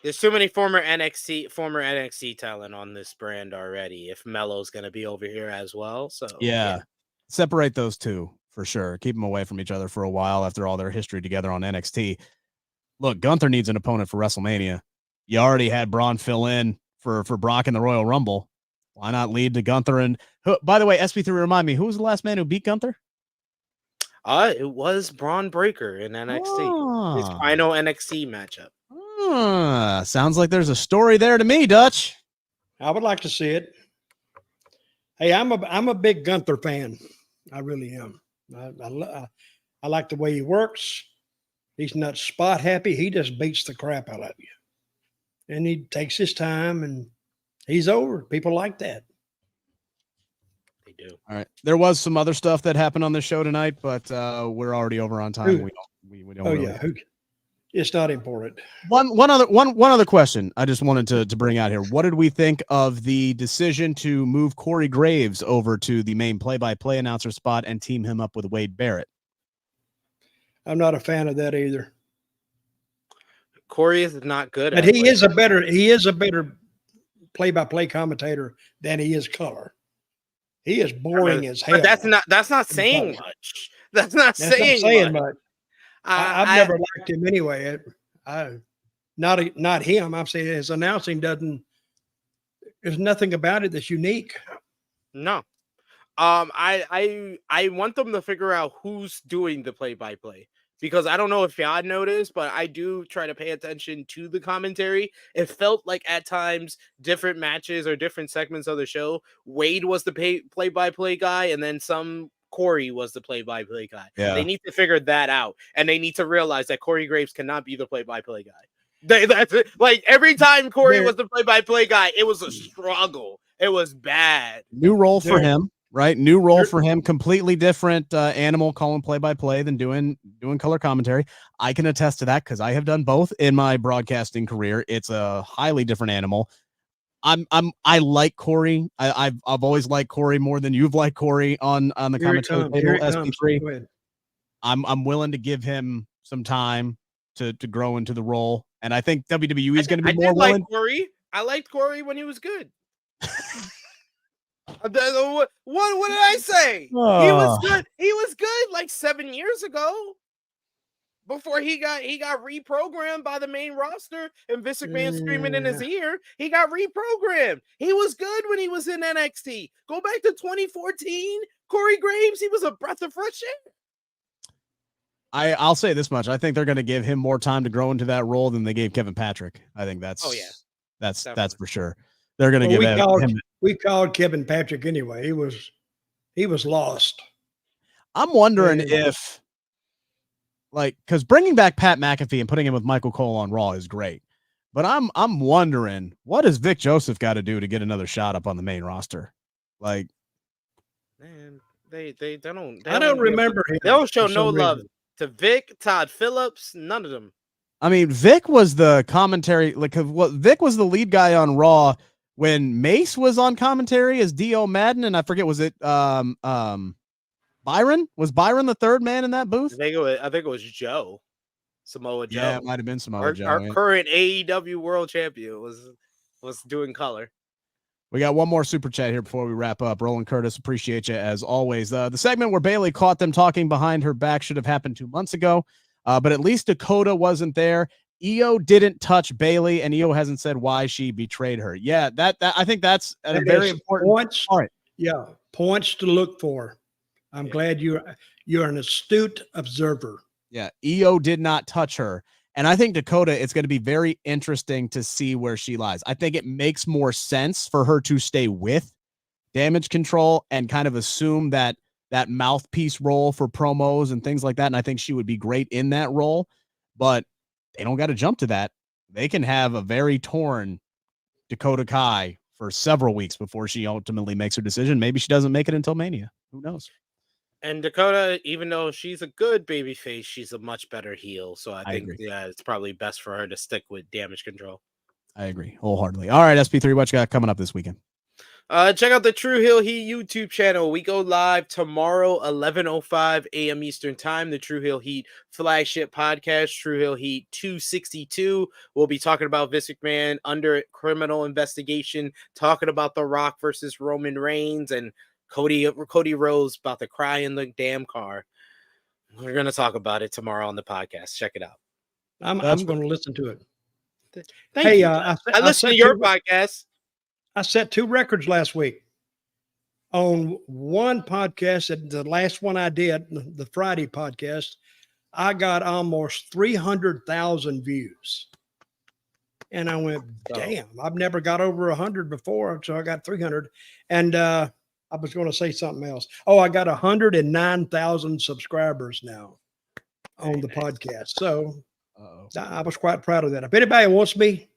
There's too many former NXT talent on this brand already. If Melo's going to be over here as well. So yeah. Separate those two for sure. Keep them away from each other for a while after all their history together on NXT. Look, Gunther needs an opponent for WrestleMania. You already had Braun fill in for Brock in the Royal Rumble. Why not lead to Gunther? And by the way, SP3, remind me, who was the last man who beat Gunther? It was Braun Breaker in NXT. His final NXT matchup. Sounds like there's a story there to me, Dutch. I would like to see it. Hey, I'm a big Gunther fan. I really am. I like the way he works. He's not spot happy. He just beats the crap out of you. And he takes his time and he's over. People like that. do. All right. There was some other stuff that happened on the show tonight, but we're already over on time. We don't Oh really. yeah, it's not important. One other question I just wanted to bring out here. What did we think of the decision to move Corey Graves over to the main play-by-play announcer spot and team him up with Wade Barrett? I'm not a fan of that either. Corey is not good, but he is a better play-by-play commentator than he is color. He is boring as hell. But that's not saying much. That's not saying much. I've never liked him anyway. Not him. I'm saying his announcing doesn't. There's nothing about it that's unique. No. I want them to figure out who's doing the play-by-play, because I don't know if y'all noticed, but I do try to pay attention to the commentary. It felt like at times different matches or different segments of the show, Wade was the play-by-play guy, and then Corey was the play-by-play guy. Yeah. They need to figure that out, and they need to realize that Corey Graves cannot be the play-by-play guy. That's it. Like every time Corey was the play-by-play guy, it was a struggle. It was bad. New role for him, right? New role for him. Completely different animal calling play-by-play than doing color commentary. I can attest to that because I have done both in my broadcasting career. It's a highly different animal. I like Corey. I've always liked Corey more than you've liked Corey on the commentary table. SP3. I'm willing to give him some time to grow into the role, and I think WWE is going to be more willing. I liked Corey when he was good. What did I say? He was good. He was good like 7 years ago. Before he got reprogrammed by the main roster and Vince McMahon screaming in his ear, he got reprogrammed. He was good when he was in NXT. Go back to 2014, Corey Graves, he was a breath of fresh air. I'll say this much. I think they're going to give him more time to grow into that role than they gave Kevin Patrick. I think that's that's for sure. They're going to give him. We called Kevin Patrick anyway. He was lost. I'm wondering if, like, because bringing back Pat McAfee and putting him with Michael Cole on Raw is great, but I'm wondering, what does Vic Joseph got to do to get another shot up on the main roster? Like, man, they don't. I don't remember him. They don't show no love to Vic, Todd Phillips, none of them. I mean, Vic was the commentary, like, Vic was the lead guy on Raw when Mace was on commentary as D.O. Madden, and I forget, was it Byron? Was Byron the third man in that booth? I think it was Joe. Samoa Joe. Yeah, it might have been Samoa Joe. Our current AEW world champion was doing color. We got one more super chat here before we wrap up. Roland Curtis, appreciate you as always. The segment where Bayley caught them talking behind her back should have happened 2 months ago, but at least Dakota wasn't there. Io didn't touch Bayley, and Io hasn't said why she betrayed her. Yeah, that I think that's a very important points. All right. Yeah, points to look for. I'm glad you're an astute observer. Yeah, Io did not touch her. And I think Dakota, it's going to be very interesting to see where she lies. I think it makes more sense for her to stay with Damage Control and kind of assume that mouthpiece role for promos and things like that. And I think she would be great in that role, but they don't got to jump to that. They can have a very torn Dakota Kai for several weeks before she ultimately makes her decision. Maybe she doesn't make it until Mania. Who knows? And Dakota, even though she's a good babyface, she's a much better heel. So I think it's probably best for her to stick with Damage Control. I agree wholeheartedly. All right, SP3, what you got coming up this weekend? Check out the True Heel Heat YouTube channel. We go live tomorrow, 11:05 a.m. Eastern Time. The True Heel Heat flagship podcast, True Heel Heat 262. We'll be talking about Vince McMahon under criminal investigation, talking about The Rock versus Roman Reigns, and Cody Rhodes about to cry in the damn car. We're going to talk about it tomorrow on the podcast. Check it out. I'm going to listen to it. Thank you. I listened to your podcast. I set 2 records last week. On one podcast, the last one I did, the Friday podcast, I got almost 300,000 views. And I went, damn, I've never got over 100 before, so I got 300. And I was going to say something else. Oh, I got 109,000 subscribers now on the podcast. So I was quite proud of that. If anybody wants me,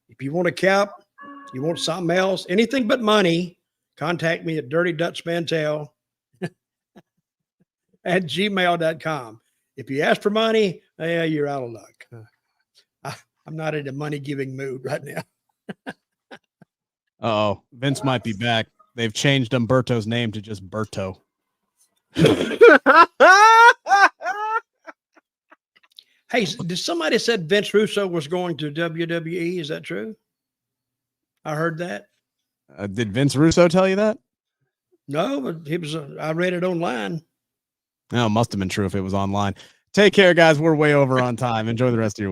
if you want a cap, you want something else, anything but money, contact me at dirtydutchmantell at gmail.com. If you ask for money, you're out of luck. I'm not in a money giving mood right now. Oh, Vince might be back. They've changed Umberto's name to just Berto. Hey, did somebody said Vince Russo was going to WWE? Is that true? I heard that. Did Vince Russo tell you that? No, but he was. I read it online. No, it must have been true if it was online. Take care, guys. We're way over on time. Enjoy the rest of your week.